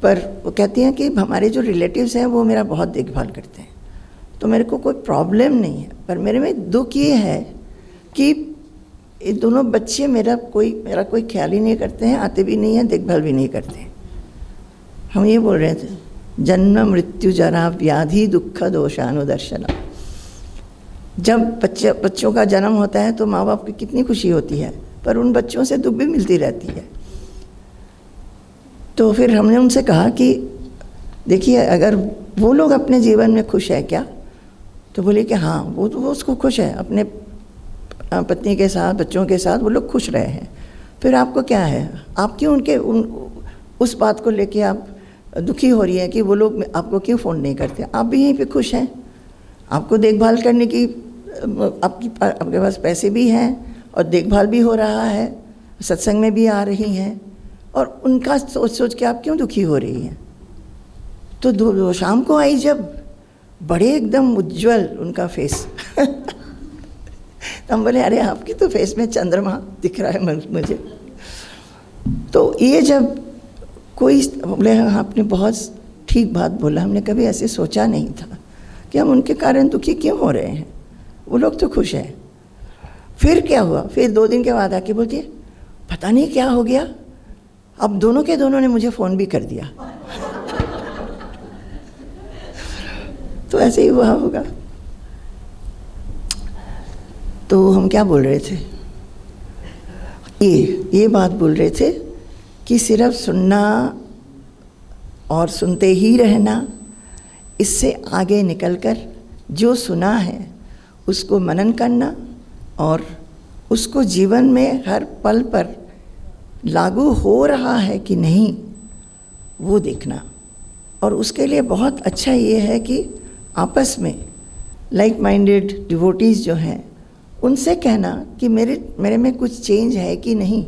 पर वो कहती हैं कि हमारे जो रिलेटिव्स हैं वो मेरा बहुत देखभाल करते हैं, तो मेरे को कोई प्रॉब्लम नहीं है। पर मेरे में दुख ये है कि ये दोनों बच्चे मेरा कोई ख्याल ही नहीं करते हैं, आते भी नहीं हैं, देखभाल भी नहीं करते हैं। हम ये बोल रहे थे, जन्म मृत्यु जरा व्याधि दुख दोषानुदर्शन। जब बच्चों का जन्म होता है तो माँ बाप की कितनी खुशी होती है, पर उन बच्चों से दुख भी मिलती रहती है। तो फिर हमने उनसे कहा कि देखिए, अगर वो लोग अपने जीवन में खुश है क्या? तो बोले कि हाँ, वो उसको खुश है, अपने पत्नी के साथ, बच्चों के साथ वो लोग खुश रहे हैं। फिर आपको क्या है? आप क्यों उस बात को लेके आप दुखी हो रही है कि वो लोग आपको क्यों फ़ोन नहीं करते? आप भी यहीं पे खुश हैं, आपको देखभाल करने की आपके पास पैसे भी हैं और देखभाल भी हो रहा है, सत्संग में भी आ रही हैं, और उनका सोच के आप क्यों दुखी हो रही हैं? तो शाम को आई जब, बड़े एकदम उज्जवल उनका फेस तो हम बोले, अरे आपकी तो फेस में चंद्रमा दिख रहा है मुझे। तो ये जब कोई बोले, हाँ आपने बहुत ठीक बात बोला, हमने कभी ऐसे सोचा नहीं था कि हम उनके कारण दुखी क्यों हो रहे हैं, वो लोग तो खुश हैं। फिर क्या हुआ? फिर 2 दिन के बाद आके बोलती है, पता नहीं क्या हो गया, अब दोनों के दोनों ने मुझे फ़ोन भी कर दिया। तो ऐसे ही हुआ होगा। तो हम क्या बोल रहे थे? ये बात बोल रहे थे कि सिर्फ सुनना और सुनते ही रहना, इससे आगे निकलकर जो सुना है उसको मनन करना और उसको जीवन में हर पल पर लागू हो रहा है कि नहीं, वो देखना। और उसके लिए बहुत अच्छा ये है कि आपस में लाइक माइंडेड डिवोटीज़ जो हैं, उनसे कहना कि मेरे में कुछ चेंज है कि नहीं,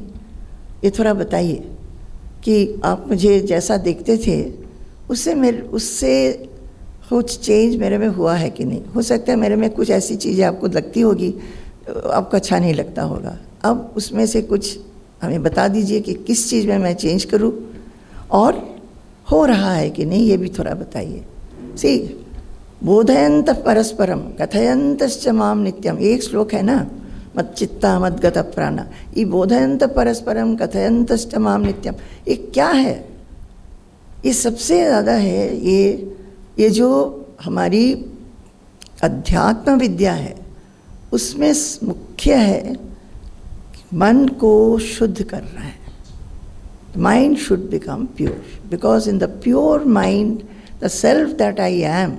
ये थोड़ा बताइए कि आप मुझे जैसा देखते थे उससे कुछ चेंज मेरे में हुआ है कि नहीं। हो सकता है मेरे में कुछ ऐसी चीज़ें आपको लगती होगी, आपको अच्छा नहीं लगता होगा। अब उसमें से कुछ हमें बता दीजिए कि किस चीज़ में मैं चेंज करूं, और हो रहा है कि नहीं, ये भी थोड़ा बताइए। सी बोधयंत परस्परम कथयंतश्च माम नित्यम, एक श्लोक है ना, मत चित्ता मत गत प्राणा, ये बोधयंत परस्परम कथयंतश्च माम नित्यम, ये क्या है? ये सबसे ज़्यादा है ये जो हमारी अध्यात्म विद्या है, उसमें मुख्य है मन को शुद्ध करना है। Mind should become pure, because in the pure mind the self that I M,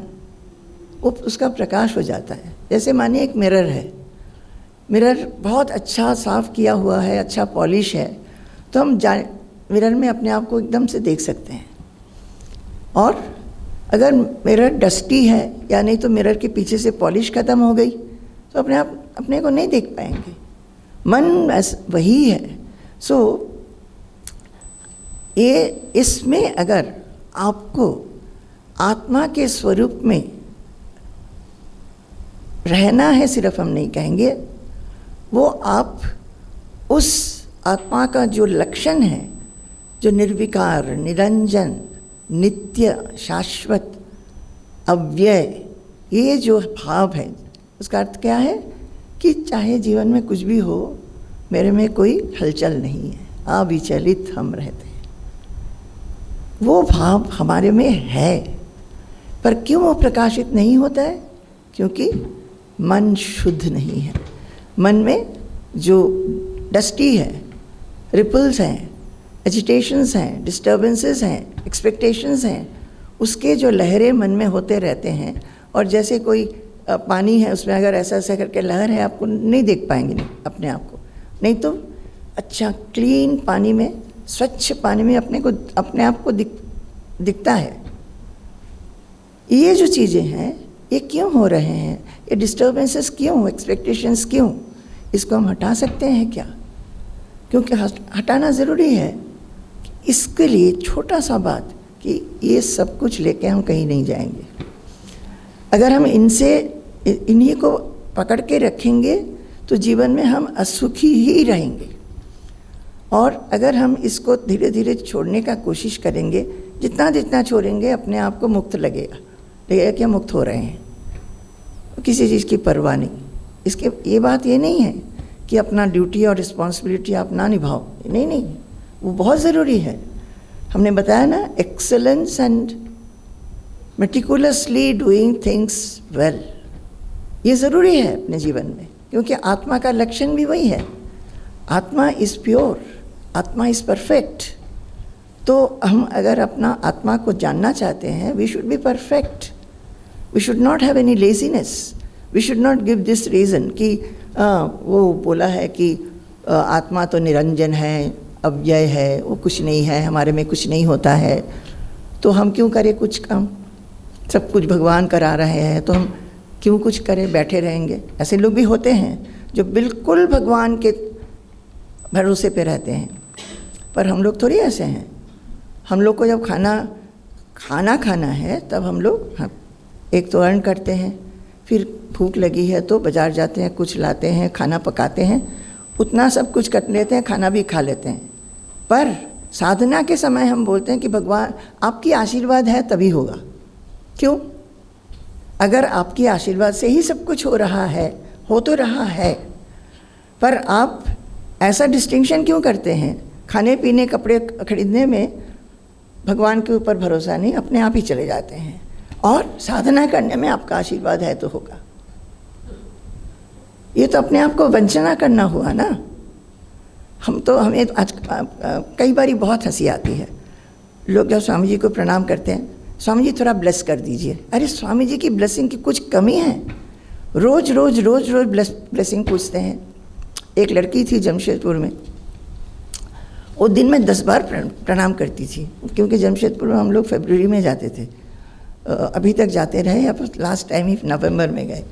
वो उसका प्रकाश हो जाता है। जैसे मानिए एक मिरर है, मिरर बहुत अच्छा साफ़ किया हुआ है, अच्छा पॉलिश है, तो हम मिरर में अपने आप को एकदम से देख सकते हैं। और अगर मिरर डस्टी है, या नहीं तो मिरर के पीछे से पॉलिश ख़त्म हो गई, तो अपने को नहीं देख पाएंगे। मन वही है। सो ये इसमें अगर आपको आत्मा के स्वरूप में रहना है, सिर्फ हम नहीं कहेंगे, वो आप उस आत्मा का जो लक्षण है, जो निर्विकार, निरंजन, नित्य, शाश्वत, अव्यय, ये जो भाव है, उसका अर्थ क्या है कि चाहे जीवन में कुछ भी हो, मेरे में कोई हलचल नहीं है, अविचलित हम रहते हैं। वो भाव हमारे में है, पर क्यों वो प्रकाशित नहीं होता है? क्योंकि मन शुद्ध नहीं है। मन में जो डस्टी है, रिपल्स हैं, एजिटेशंस हैं, डिस्टर्बेंसेस हैं, एक्सपेक्टेशंस हैं, उसके जो लहरें मन में होते रहते हैं। और जैसे कोई पानी है, उसमें अगर ऐसा ऐसा करके लहर है, आपको नहीं देख पाएंगे अपने आप को। नहीं तो अच्छा क्लीन पानी में, स्वच्छ पानी में अपने आप को दिखता है। ये जो चीज़ें हैं, ये क्यों हो रहे हैं? ये डिस्टर्बेंसेस क्यों, एक्सपेक्टेशंस क्यों? इसको हम हटा सकते हैं क्या? क्योंकि हटाना ज़रूरी है। इसके लिए छोटा सा बात कि ये सब कुछ लेके हम कहीं नहीं जाएंगे। अगर हम इन्हीं को पकड़ के रखेंगे तो जीवन में हम असुखी ही रहेंगे। और अगर हम इसको धीरे धीरे छोड़ने का कोशिश करेंगे, जितना जितना छोड़ेंगे अपने आप को मुक्त लगेगा कि हम मुक्त हो रहे हैं, किसी चीज़ की परवाह नहीं। ये बात ये नहीं है कि अपना ड्यूटी और रिस्पॉन्सिबिलिटी आप ना निभाओ, नहीं, वो बहुत ज़रूरी है। हमने बताया ना, excellence and meticulously doing things well, ये ज़रूरी है अपने जीवन में, क्योंकि आत्मा का लक्षण भी वही है। आत्मा इज़ प्योर, आत्मा इज़ परफेक्ट। तो हम अगर अपना आत्मा को जानना चाहते हैं, we should be perfect, we should not have any laziness, we should not give this reason कि वो बोला है कि आत्मा तो निरंजन है, अव्यय है, वो कुछ नहीं है, हमारे में कुछ नहीं होता है, तो हम क्यों करें कुछ काम, सब कुछ भगवान करा रहे हैं तो हम क्यों कुछ करें, बैठे रहेंगे। ऐसे लोग भी होते हैं जो बिल्कुल भगवान के भरोसे पे रहते हैं, पर हम लोग थोड़ी ऐसे हैं। हम लोग को जब खाना है तब हम लोग एक तो अर्न करते हैं, फिर भूख लगी है तो बाज़ार जाते हैं, कुछ लाते हैं, खाना पकाते हैं, उतना सब कुछ कर लेते हैं, खाना भी खा लेते हैं। पर साधना के समय हम बोलते हैं कि भगवान आपकी आशीर्वाद है तभी होगा। क्यों? अगर आपकी आशीर्वाद से ही सब कुछ हो रहा है, हो तो रहा है, पर आप ऐसा डिस्टिंक्शन क्यों करते हैं? खाने पीने कपड़े खरीदने में भगवान के ऊपर भरोसा नहीं, अपने आप ही चले जाते हैं, और साधना करने में आपका आशीर्वाद है तो होगा। ये तो अपने आप को वंचना करना हुआ ना। हमें आज कई बारी बहुत हंसी आती है, लोग जब स्वामी जी को प्रणाम करते हैं, स्वामी जी थोड़ा ब्लेस कर दीजिए। अरे स्वामी जी की ब्लेसिंग की कुछ कमी है? रोज रोज रोज रोज ब्लेसिंग पूछते हैं। एक लड़की थी जमशेदपुर में, वो दिन में 10 बार प्रणाम करती थी, क्योंकि जमशेदपुर में हम लोग फरवरी में जाते थे, अभी तक जाते रहे, अब लास्ट टाइम ही नवंबर में गए।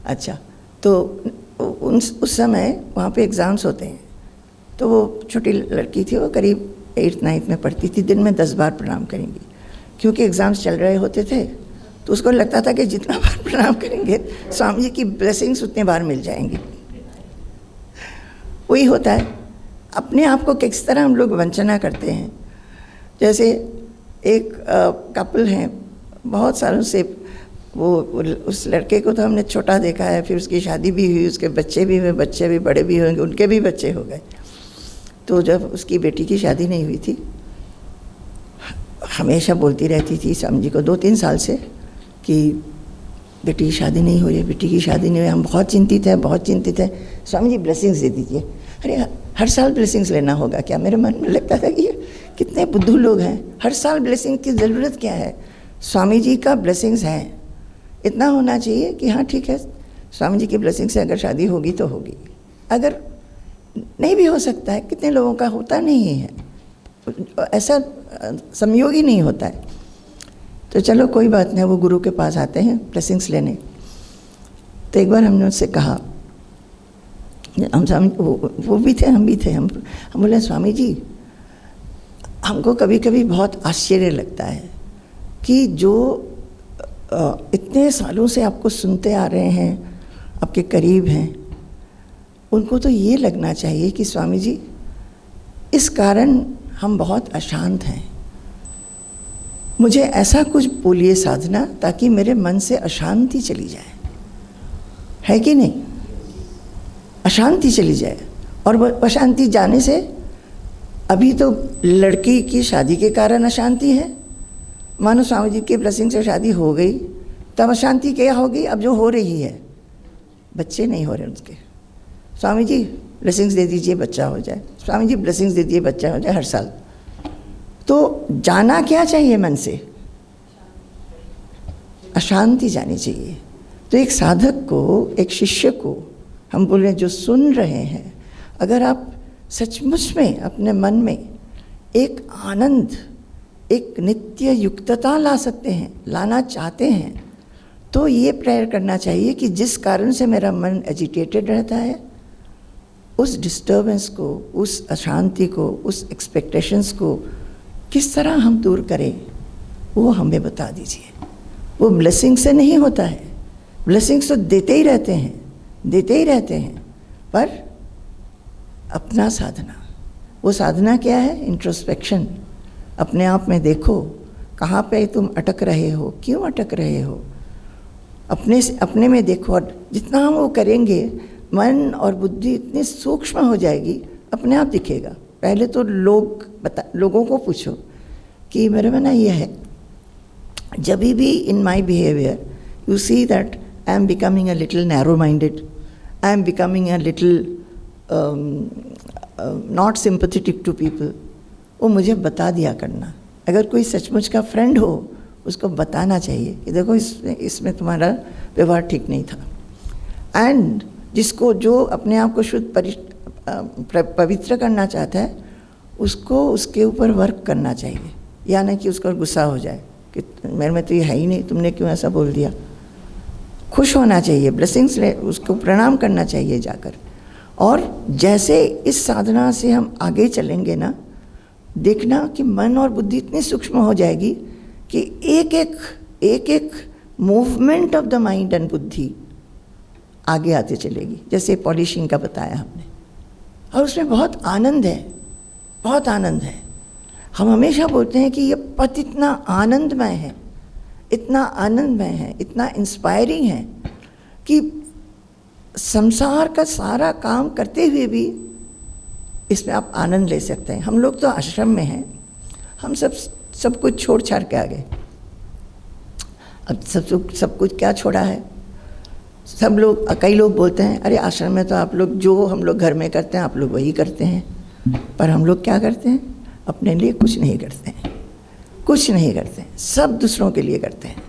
अच्छा, तो उस समय वहाँ पे एग्ज़ाम्स होते हैं, तो वो छोटी लड़की थी, वो करीब 8th-9th में पढ़ती थी, दिन में 10 बार प्रणाम करेंगी, क्योंकि एग्ज़ाम्स चल रहे होते थे। तो उसको लगता था कि जितना बार प्रणाम करेंगे स्वामी जी की ब्लेसिंग्स उतने बार मिल जाएंगी। वही होता है, अपने आप को किस तरह हम लोग वंचना करते हैं। जैसे एक कपल हैं, बहुत सालों से वो उस लड़के को तो हमने छोटा देखा है, फिर उसकी शादी भी हुई, उसके बच्चे भी हुए, बच्चे भी बड़े भी होंगे, उनके भी बच्चे हो गए। तो जब उसकी बेटी की शादी नहीं हुई थी, हमेशा बोलती रहती थी स्वामी जी को 2-3 साल से कि बेटी की शादी नहीं हो रही, बेटी की शादी नहीं हुई, हम बहुत चिंतित हैं, बहुत चिंतित हैं, स्वामी जी ब्लेसिंग्स दे दीजिए। अरे हर साल ब्लेसिंग्स लेना होगा क्या? मेरे मन में लगता था कि ये कितने बुद्धू लोग हैं, हर साल ब्लेसिंग की ज़रूरत क्या है? स्वामी जी का ब्लेसिंग्स हैं, इतना होना चाहिए कि हाँ ठीक है, स्वामी जी की ब्लेसिंग से अगर शादी होगी तो होगी, अगर नहीं भी हो सकता है, कितने लोगों का होता नहीं है, ऐसा संयोग ही नहीं होता है। तो चलो कोई बात नहीं, वो गुरु के पास आते हैं ब्लेसिंग्स लेने। तो एक बार हमने उससे कहा, वो भी थे, हम भी थे, हम बोले स्वामी जी, हमको कभी कभी बहुत आश्चर्य लगता है कि जो इतने सालों से आपको सुनते आ रहे हैं, आपके करीब हैं, उनको तो ये लगना चाहिए कि स्वामी जी इस कारण हम बहुत अशांत हैं, मुझे ऐसा कुछ बोलिए साधना ताकि मेरे मन से अशांति चली जाए, है कि नहीं? अशांति चली जाए। और वो अशांति जाने से, अभी तो लड़की की शादी के कारण अशांति है, मानो स्वामी जी के ब्लेसिंग से शादी हो गई, तब अशांति क्या होगी? अब जो हो रही है, बच्चे नहीं हो रहे उसके, स्वामी जी ब्लेसिंग्स दे दीजिए बच्चा हो जाए, स्वामी जी ब्लेसिंग्स दे दीजिए बच्चा हो जाए हर साल। तो जाना क्या चाहिए मन से? अशांति जानी चाहिए। तो एक साधक को, एक शिष्य को हम बोल रहे हैं, जो सुन रहे हैं, अगर आप सचमुच में अपने मन में एक आनंद, एक नित्य युक्तता ला सकते हैं, लाना चाहते हैं, तो ये प्रेयर करना चाहिए कि जिस कारण से मेरा मन एजिटेटेड रहता है, उस डिस्टर्बेंस को, उस अशांति को, उस एक्सपेक्टेशंस को किस तरह हम दूर करें, वो हमें बता दीजिए। वो ब्लेसिंग से नहीं होता है, ब्लेसिंग्स तो देते ही रहते हैं, देते ही रहते हैं, पर अपना साधना, वो साधना क्या है? इंट्रोस्पेक्शन। अपने आप में देखो, कहाँ पे तुम अटक रहे हो, क्यों अटक रहे हो, अपने में देखो। और जितना हम वो करेंगे, मन और बुद्धि इतनी सूक्ष्म हो जाएगी, अपने आप दिखेगा। पहले तो लोगों को पूछो, कि मेरा मानना ये है, जब भी in my behaviour you see that I am becoming a little narrow minded, I am becoming a little not sympathetic to people, वो मुझे बता दिया करना। अगर कोई सचमुच का फ्रेंड हो उसको बताना चाहिए कि देखो इसमें तुम्हारा व्यवहार ठीक नहीं था। एंड जिसको जो अपने आप को शुद्ध पवित्र करना चाहता है उसको उसके ऊपर वर्क करना चाहिए, या नहीं कि उसको गुस्सा हो जाए कि मेरे में तो ये है ही नहीं, तुमने क्यों ऐसा बोल दिया। खुश होना चाहिए, ब्लेसिंग्स ले, उसको प्रणाम करना चाहिए जाकर। और जैसे इस साधना से हम आगे चलेंगे ना, देखना कि मन और बुद्धि इतनी सूक्ष्म हो जाएगी कि एक एक movement of the mind and बुद्धि आगे आते चलेगी, जैसे पॉलिशिंग का बताया हमने। और उसमें बहुत आनंद है, बहुत आनंद है। हम हमेशा बोलते हैं कि ये पथ इतना आनंदमय है, इतना आनंदमय है, इतना इंस्पायरिंग है कि संसार का सारा काम करते हुए भी इसमें आप आनंद ले सकते हैं। हम लोग तो आश्रम में हैं, हम सब कुछ छोड़ छाड़ के आ गए। अब सब कुछ क्या छोड़ा है? सब लोग, कई लोग बोलते हैं अरे आश्रम में तो आप लोग जो हम लोग घर में करते हैं आप लोग वही करते हैं, पर हम लोग क्या करते हैं? अपने लिए कुछ नहीं करते हैं, कुछ नहीं करते हैं, सब दूसरों के लिए करते हैं।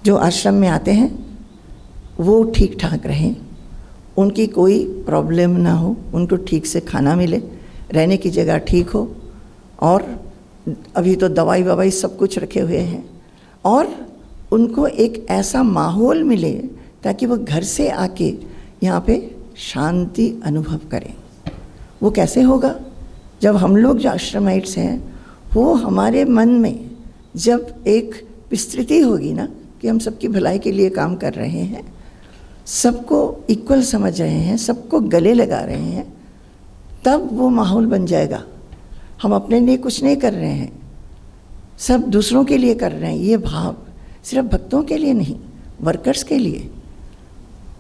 जो आश्रम में आते हैं वो ठीक ठाक रहें, उनकी कोई प्रॉब्लम ना हो, उनको ठीक से खाना मिले, रहने की जगह ठीक हो, और अभी तो दवाई ववाई सब कुछ रखे हुए हैं, और उनको एक ऐसा माहौल मिले ताकि वो घर से आके यहाँ पे शांति अनुभव करें। वो कैसे होगा? जब हम लोग जो आश्रमाइट्स हैं वो हमारे मन में जब एक विस्तृति होगी ना कि हम सबकी भलाई के लिए काम कर रहे हैं, सबको इक्वल समझ रहे हैं, सबको गले लगा रहे हैं, तब वो माहौल बन जाएगा। हम अपने लिए कुछ नहीं कर रहे हैं, सब दूसरों के लिए कर रहे हैं। ये भाव सिर्फ भक्तों के लिए नहीं, वर्कर्स के लिए।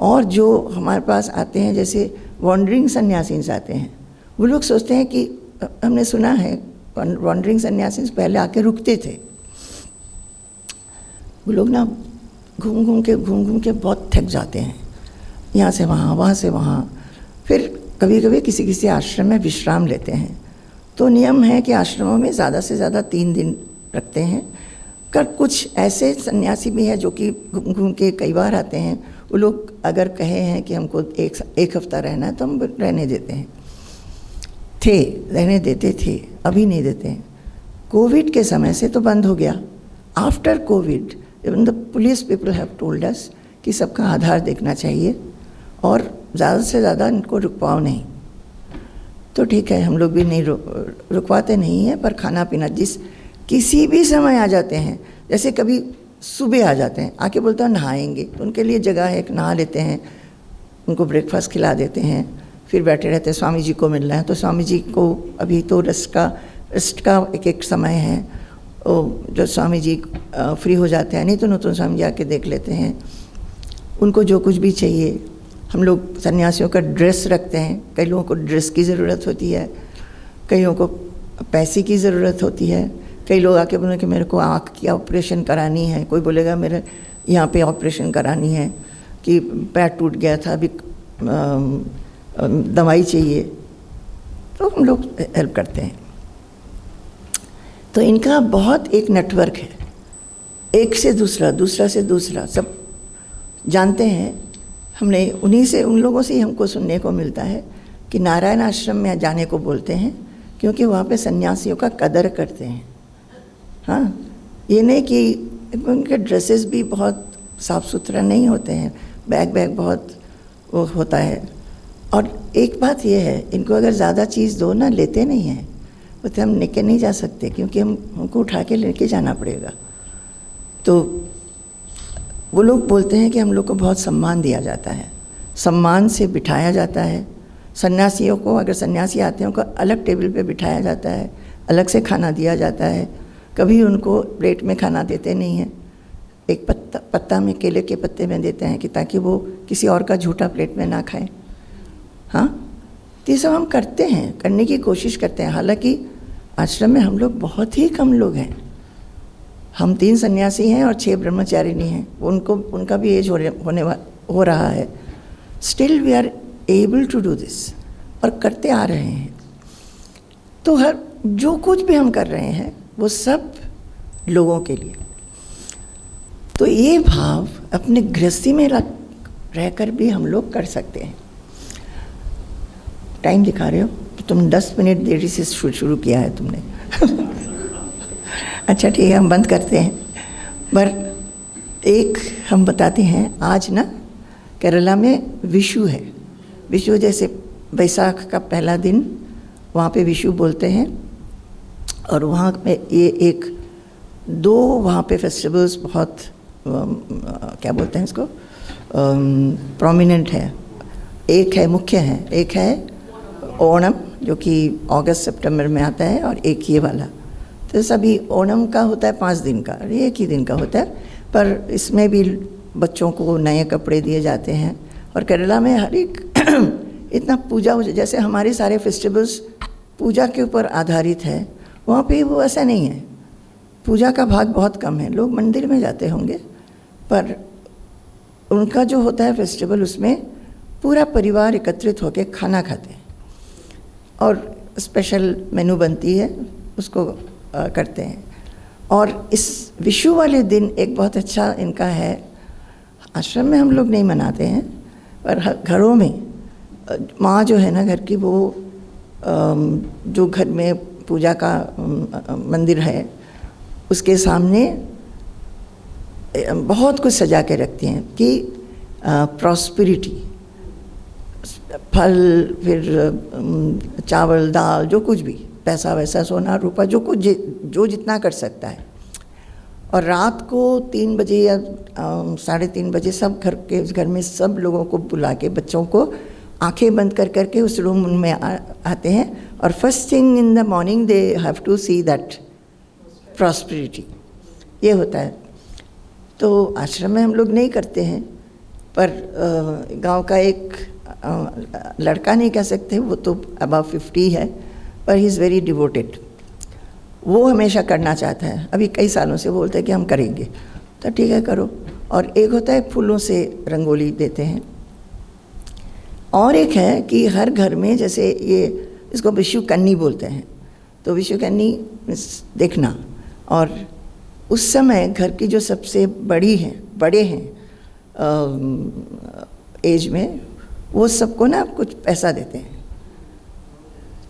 और जो हमारे पास आते हैं, जैसे वॉन्डरिंग सन्यासीन्स आते हैं, वो लोग सोचते हैं कि हमने सुना है वॉन्डरिंग सन्यासीन्स पहले आके रुकते थे। वो लोग ना घूम घूम के बहुत थक जाते हैं, यहाँ से वहाँ, वहाँ से वहाँ। फिर कभी कभी किसी आश्रम में विश्राम लेते हैं। तो नियम है कि आश्रमों में ज़्यादा से ज़्यादा 3 दिन रखते हैं। कुछ ऐसे सन्यासी भी हैं जो कि घूम घूम के कई बार आते हैं। वो लोग अगर कहे हैं कि हमको एक हफ्ता रहना है तो हम रहने देते हैं, रहने देते थे, अभी नहीं देते हैं। कोविड के समय से तो बंद हो गया। After Covid even the police people have told us कि सबका आधार देखना चाहिए और ज़्यादा से ज़्यादा इनको रुकवाओ नहीं। तो ठीक है, हम लोग भी नहीं रुकवाते नहीं हैं, पर खाना पीना किसी भी समय आ जाते हैं। जैसे कभी सुबह आ जाते हैं, आके बोलते हैं नहाएंगे, तो उनके लिए जगह है, नहा लेते हैं, उनको ब्रेकफास्ट खिला देते हैं, फिर बैठे रहते हैं। स्वामी जी को मिलना है तो स्वामी जी को, अभी तो रेस्ट का एक समय है, जो स्वामी जी फ्री हो जाते हैं, नहीं तो नूतन स्वामी जी आके देख लेते हैं। उनको जो कुछ भी चाहिए, हम लोग सन्यासियों का ड्रेस रखते हैं। कई लोगों को ड्रेस की ज़रूरत होती है, कईयों को पैसे की ज़रूरत होती है। कई लोग आके बोले कि मेरे को आँख की ऑपरेशन करानी है, कोई बोलेगा मेरे यहाँ पे ऑपरेशन करानी है, कि पैर टूट गया था, अभी दवाई चाहिए, तो हम लोग हेल्प करते हैं। तो इनका बहुत एक नेटवर्क है, एक से दूसरा, दूसरा से दूसरा, सब जानते हैं। हमने उन लोगों से ही हमको सुनने को मिलता है कि नारायण आश्रम में जाने को बोलते हैं, क्योंकि वहाँ पे सन्यासियों का कदर करते हैं। हाँ, ये नहीं कि उनके ड्रेसेस भी बहुत साफ़ सुथरा नहीं होते हैं, बैग बहुत वो होता है। और एक बात ये है, इनको अगर ज़्यादा चीज़ दो ना, लेते नहीं हैं, बोलते हम लेके नहीं जा सकते, क्योंकि हमको उठा के लेके जाना पड़ेगा। तो वो लोग बोलते हैं कि हम लोग को बहुत सम्मान दिया जाता है, सम्मान से बिठाया जाता है। सन्यासियों को, अगर सन्यासी आते हैं, उनको अलग टेबल पे बिठाया जाता है, अलग से खाना दिया जाता है। कभी उनको प्लेट में खाना देते नहीं हैं, एक पत्ता में, केले के पत्ते में देते हैं, कि ताकि वो किसी और का झूठा प्लेट में ना खाएं। हाँ, तो ये सब हम करते हैं, करने की कोशिश करते हैं। हालांकि आश्रम में हम लोग बहुत ही कम लोग हैं। हम 3 सन्यासी हैं और 6 ब्रह्मचारिणी हैं। उनका भी एज हो रहा है। Still we are able to do this, और करते आ रहे हैं। तो जो कुछ भी हम कर रहे हैं वो सब लोगों के लिए। तो ये भाव अपने गृहस्थी में रहकर भी हम लोग कर सकते हैं। टाइम दिखा रहे हो तो तुम 10 मिनट देरी से शुरू किया है तुमने। अच्छा ठीक है, हम बंद करते हैं। पर एक हम बताते हैं, आज ना केरला में विशु है। विशु जैसे बैसाख का पहला दिन, वहाँ पे विशु बोलते हैं। और वहाँ पे ये 2 वहाँ पे फेस्टिवल्स बहुत क्या बोलते हैं इसको, प्रोमिनेंट है। एक है मुख्य है, एक है ओणम जो कि अगस्त सितंबर में आता है, और एक ये वाला। तो सभी ओणम का होता है 5 दिन का, एक ही दिन का होता है, पर इसमें भी बच्चों को नए कपड़े दिए जाते हैं। और केरला में हर एक इतना पूजा हो, जैसे हमारे सारे फेस्टिवल्स पूजा के ऊपर आधारित है, वहाँ पे वो ऐसा नहीं है। पूजा का भाग बहुत कम है। लोग मंदिर में जाते होंगे, पर उनका जो होता है फेस्टिवल, उसमें पूरा परिवार एकत्रित होकर खाना खाते हैं और स्पेशल मेनू बनती है, उसको करते हैं। और इस विशु वाले दिन एक बहुत अच्छा इनका है, आश्रम में हम लोग नहीं मनाते हैं, पर घरों में माँ जो है ना घर की, वो जो घर में पूजा का मंदिर है उसके सामने बहुत कुछ सजा के रखती हैं कि प्रॉस्पेरिटी, फल, फिर चावल दाल, जो कुछ भी, पैसा वैसा, सोना रूपा, जो कुछ जो जितना कर सकता है। और रात को 3 बजे या 3:30 बजे सब घर में सब लोगों को बुला के, बच्चों को आंखें बंद कर करके उस रूम में आते हैं, और first thing in the morning they have to see that prosperity. ये होता है। तो आश्रम में हम लोग नहीं करते हैं, पर गांव का एक लड़का, नहीं कह सकते, वो तो अबाव 50 है, पर ही इज़ वेरी डिवोटेड। वो हमेशा करना चाहता है। अभी कई सालों से बोलते हैं कि हम करेंगे, तो ठीक है करो। और एक होता है फूलों से रंगोली देते हैं, और एक है कि हर घर में, जैसे ये इसको विशु कन्नी बोलते हैं, तो विशु कन्नी देखना। और उस समय घर की जो सबसे बड़े हैं एज में, वो सबको ना कुछ पैसा देते हैं।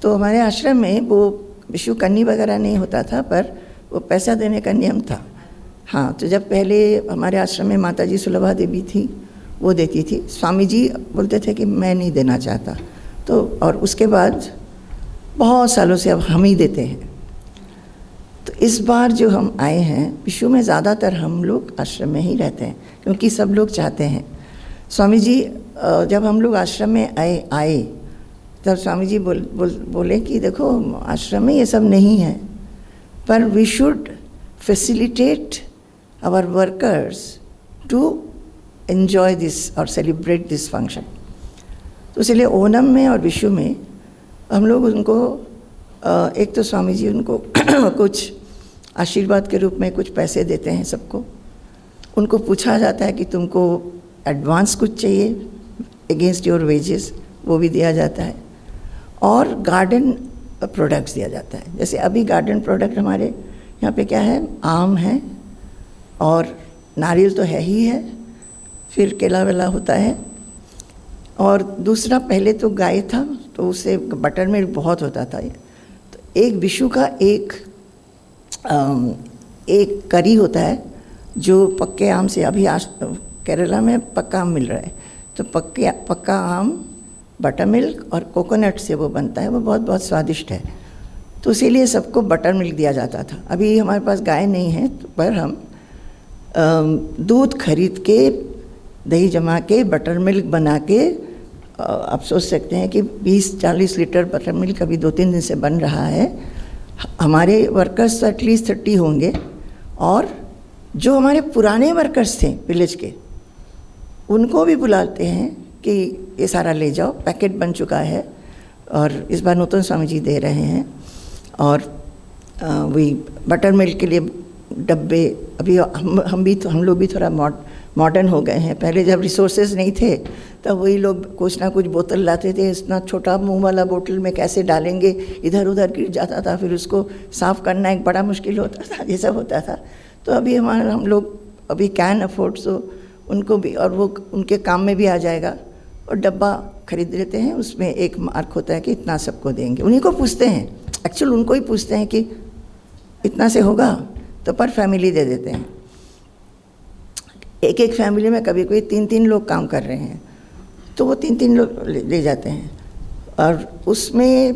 तो हमारे आश्रम में वो विशु कन्नी वगैरह नहीं होता था, पर वो पैसा देने का नियम था। हाँ, तो जब पहले हमारे आश्रम में माताजी सुलभा देवी थी, वो देती थी। स्वामी जी बोलते थे कि मैं नहीं देना चाहता, तो और उसके बाद बहुत सालों से अब हम ही देते हैं। तो इस बार जो हम आए हैं विशु में, ज़्यादातर हम लोग आश्रम में ही रहते हैं, क्योंकि सब लोग चाहते हैं। स्वामी जी जब हम लोग आश्रम में आए तब स्वामी जी बोले कि देखो आश्रम में ये सब नहीं है, पर we should facilitate our workers to enjoy this और सेलिब्रेट दिस फंक्शन। तो इसलिए ओणम में और विशु में हम लोग उनको एक तो स्वामी जी उनको कुछ आशीर्वाद के रूप में कुछ पैसे देते हैं सबको। उनको पूछा जाता है कि तुमको एडवांस कुछ चाहिए अगेंस्ट योर वेजेस, वो भी दिया जाता है। और गार्डन प्रोडक्ट्स दिया जाता है। जैसे अभी गार्डन प्रोडक्ट हमारे यहाँ पे क्या है, आम है और नारियल तो है ही है, फिर केला वेला होता है। और दूसरा, पहले तो गाय था तो उससे बटर मिल्क बहुत होता था। तो एक विशु का एक करी होता है जो पक्के आम से, अभी आज केरला में पक्का आम मिल रहा है, तो पक्का आम, बटर मिल्क और कोकोनट से वो बनता है। वो बहुत बहुत स्वादिष्ट है। तो इसीलिए सबको बटर मिल्क दिया जाता था। अभी हमारे पास गाय नहीं है, तो पर हम दूध खरीद के, दही जमा के, बटर मिल्क बना के, आप सोच सकते हैं कि 20-40 लीटर बटर मिल्क अभी 2-3 दिन से बन रहा है। हमारे वर्कर्स तो एटलीस्ट 30 होंगे, और जो हमारे पुराने वर्कर्स थे विलेज के, उनको भी बुलाते हैं कि ये सारा ले जाओ, पैकेट बन चुका है। और इस बार नूतन स्वामी जी दे रहे हैं। और वही बटर मिल्क के लिए डब्बे, अभी हम लोग भी थोड़ा मॉडर्न हो गए हैं। पहले जब रिसोर्सेज नहीं थे तब वही लोग कुछ ना कुछ बोतल लाते थे, इतना छोटा मुंह वाला बोतल में कैसे डालेंगे, इधर उधर गिर जाता था, फिर उसको साफ़ करना एक बड़ा मुश्किल होता था, ये सब होता था। तो अभी हम लोग अभी कैन अफोर्ड, सो उनको भी, और वो उनके काम में भी आ जाएगा, और डब्बा खरीद लेते हैं, उसमें एक मार्क होता है कि इतना सबको देंगे। उन्हीं को पूछते हैं, एक्चुअल उनको ही पूछते हैं कि इतना से होगा, तो पर फैमिली दे देते हैं। एक फैमिली में कभी कोई 3 लोग काम कर रहे हैं, तो वो 3 लोग ले जाते हैं। और उसमें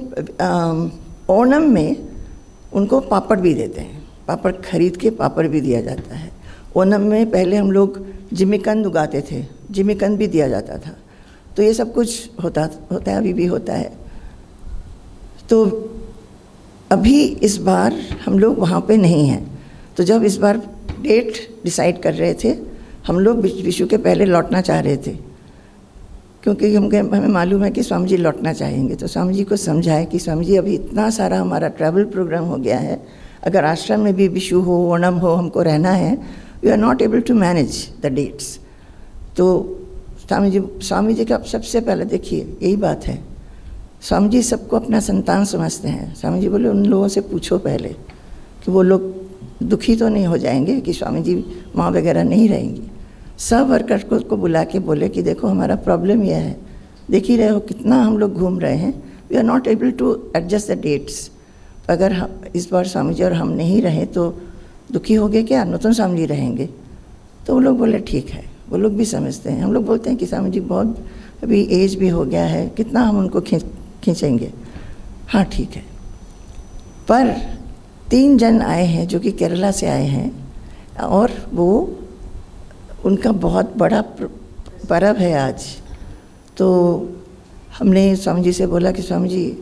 ओणम में उनको पापड़ भी देते हैं, पापड़ खरीद के पापड़ भी दिया जाता है। ओणम में पहले हम लोग जिमीकंद उगाते थे, जिमीकंद भी दिया जाता था। तो ये सब कुछ होता है, अभी भी होता है। तो अभी इस बार हम लोग वहाँ पे नहीं हैं। तो जब इस बार डेट डिसाइड कर रहे थे, हम लोग विशु के पहले लौटना चाह रहे थे, क्योंकि हमें मालूम है कि स्वामी जी लौटना चाहेंगे। तो स्वामी जी को समझाए कि स्वामी जी अभी इतना सारा हमारा ट्रैवल प्रोग्राम हो गया है, अगर आश्रम में भी विशु हो, ओणम हो, हमको रहना है, we are not able to manage the dates. तो स्वामी जी का सबसे पहले देखिए यही बात है, स्वामी जी सबको अपना संतान समझते हैं। स्वामी जी बोले उन लोगों से पूछो पहले कि वो लोग दुखी तो नहीं हो जाएंगे कि स्वामी जी माँ वगैरह नहीं रहेंगी। सब वर्कर्स को बुला के बोले कि देखो हमारा प्रॉब्लम यह है, देख ही रहे हो कितना हम लोग घूम रहे हैं, we are not able to adjust the dates. अगर हम इस बार स्वामी जी और हम नहीं रहें तो दुखी हो गए क्या, नूतन स्वामी जी रहेंगे। तो वो लोग बोले ठीक है, वो लोग भी समझते हैं। हम लोग बोलते हैं कि स्वामी जी बहुत अभी एज भी हो गया है, कितना हम उनको खींचेंगे। हाँ ठीक है। पर 3 जन आए हैं जो कि केरला से आए हैं, और वो उनका बहुत बड़ा पर्व है आज। तो हमने स्वामी जी से बोला कि स्वामी जी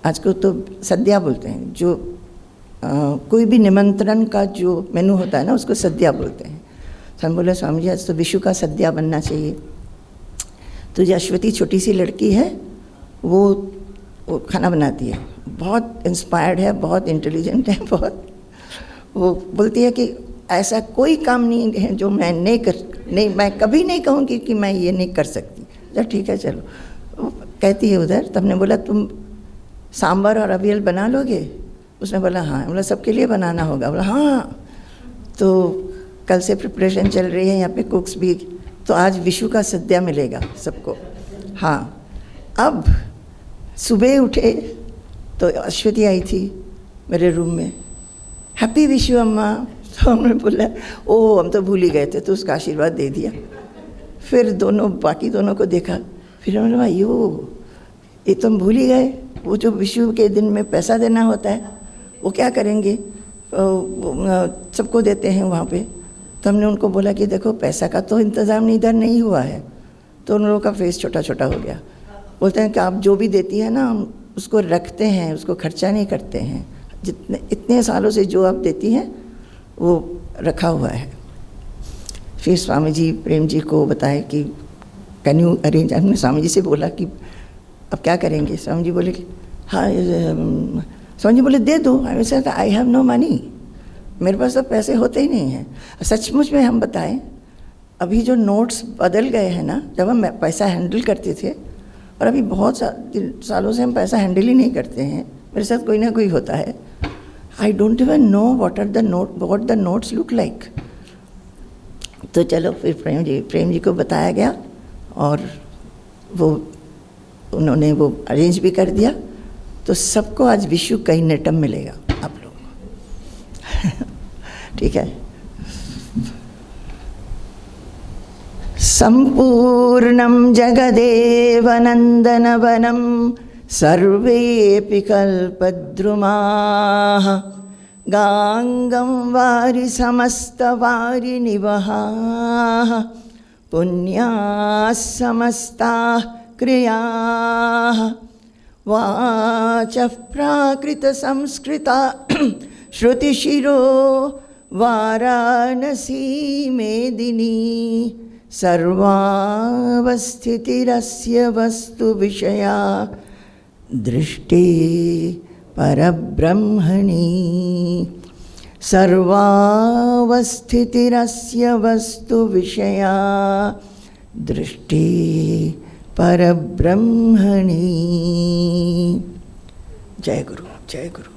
आज को तो सद्या बोलते हैं, जो कोई भी निमंत्रण का जो मेनू होता है ना उसको सद्या बोलते हैं। तो हम बोले स्वामी जी आज तो विशु का सद्या बनना चाहिए। तो जो अश्वती छोटी सी लड़की है वो खाना बनाती है, बहुत इंस्पायर्ड है, बहुत इंटेलिजेंट है, बहुत। वो बोलती है कि ऐसा कोई काम नहीं है जो मैं मैं कभी नहीं कहूँगी कि मैं ये नहीं कर सकती। चल ठीक है चलो, वो कहती है उधर। तब ने बोला तुम सांभर और अवियल बना लोगे? उसने बोला हाँ। बोला सबके लिए बनाना होगा? बोला हाँ। तो कल से प्रिपरेशन चल रही है यहाँ पे, कुक्स भी। तो आज विशु का सद्या मिलेगा सबको। हाँ। अब सुबह उठे तो अश्वती आई थी मेरे रूम में, हैप्पी विशु अम्मा। तो हमने बोला ओ हम तो भूल ही गए थे, तो उसका आशीर्वाद दे दिया। फिर बाकी दोनों को देखा, फिर हमने बोला ये तो हम भूल ही गए, वो जो विशु के दिन में पैसा देना होता है वो क्या करेंगे, सबको देते हैं वहाँ पे। तो हमने उनको बोला कि देखो पैसा का तो इंतज़ाम इधर नहीं हुआ है। तो उन लोगों का फेस छोटा छोटा हो गया। बोलते हैं कि आप जो भी देती है ना हम उसको रखते हैं, उसको खर्चा नहीं करते हैं, इतने सालों से जो आप देती हैं वो रखा हुआ है। फिर स्वामी जी प्रेम जी को बताए कि कैन यू अरेंज। हमने स्वामी जी से बोला कि अब क्या करेंगे। स्वामी जी बोले कि हाँ, स्वामी जी बोले दे दो। आई हैव नो मनी, मेरे पास तो पैसे होते ही नहीं हैं। सचमुच में हम बताएं, अभी जो नोट्स बदल गए हैं ना, जब हम पैसा हैंडल करते थे और अभी बहुत सालों से हम पैसा हैंडल ही नहीं करते हैं। मेरे साथ कोई ना कोई होता है। I don't even know what the notes look like. तो चलो फिर प्रेम जी को बताया गया और उन्होंने वो अरेंज भी कर दिया। तो सबको आज विशु कई नेटम मिलेगा आप लोगों को। ठीक है। संपूर्णं जगदेव नंदनवनं सर्वेऽपि कल्पद्रुमाः गांगं वारि समस्तवारि निवहाः पुण्याः समस्ताः क्रियाः वाचः प्राकृतसंस्कृता श्रुतिशिरो वाराणसी मेदिनी सर्वावस्थितिरस्य वस्तु विषया दृष्टि परब्रह्मणि सर्वावस्थितिरस्य वस्तु विषया दृष्टि परब्रह्मणि। जय गुरु, जय गुरु।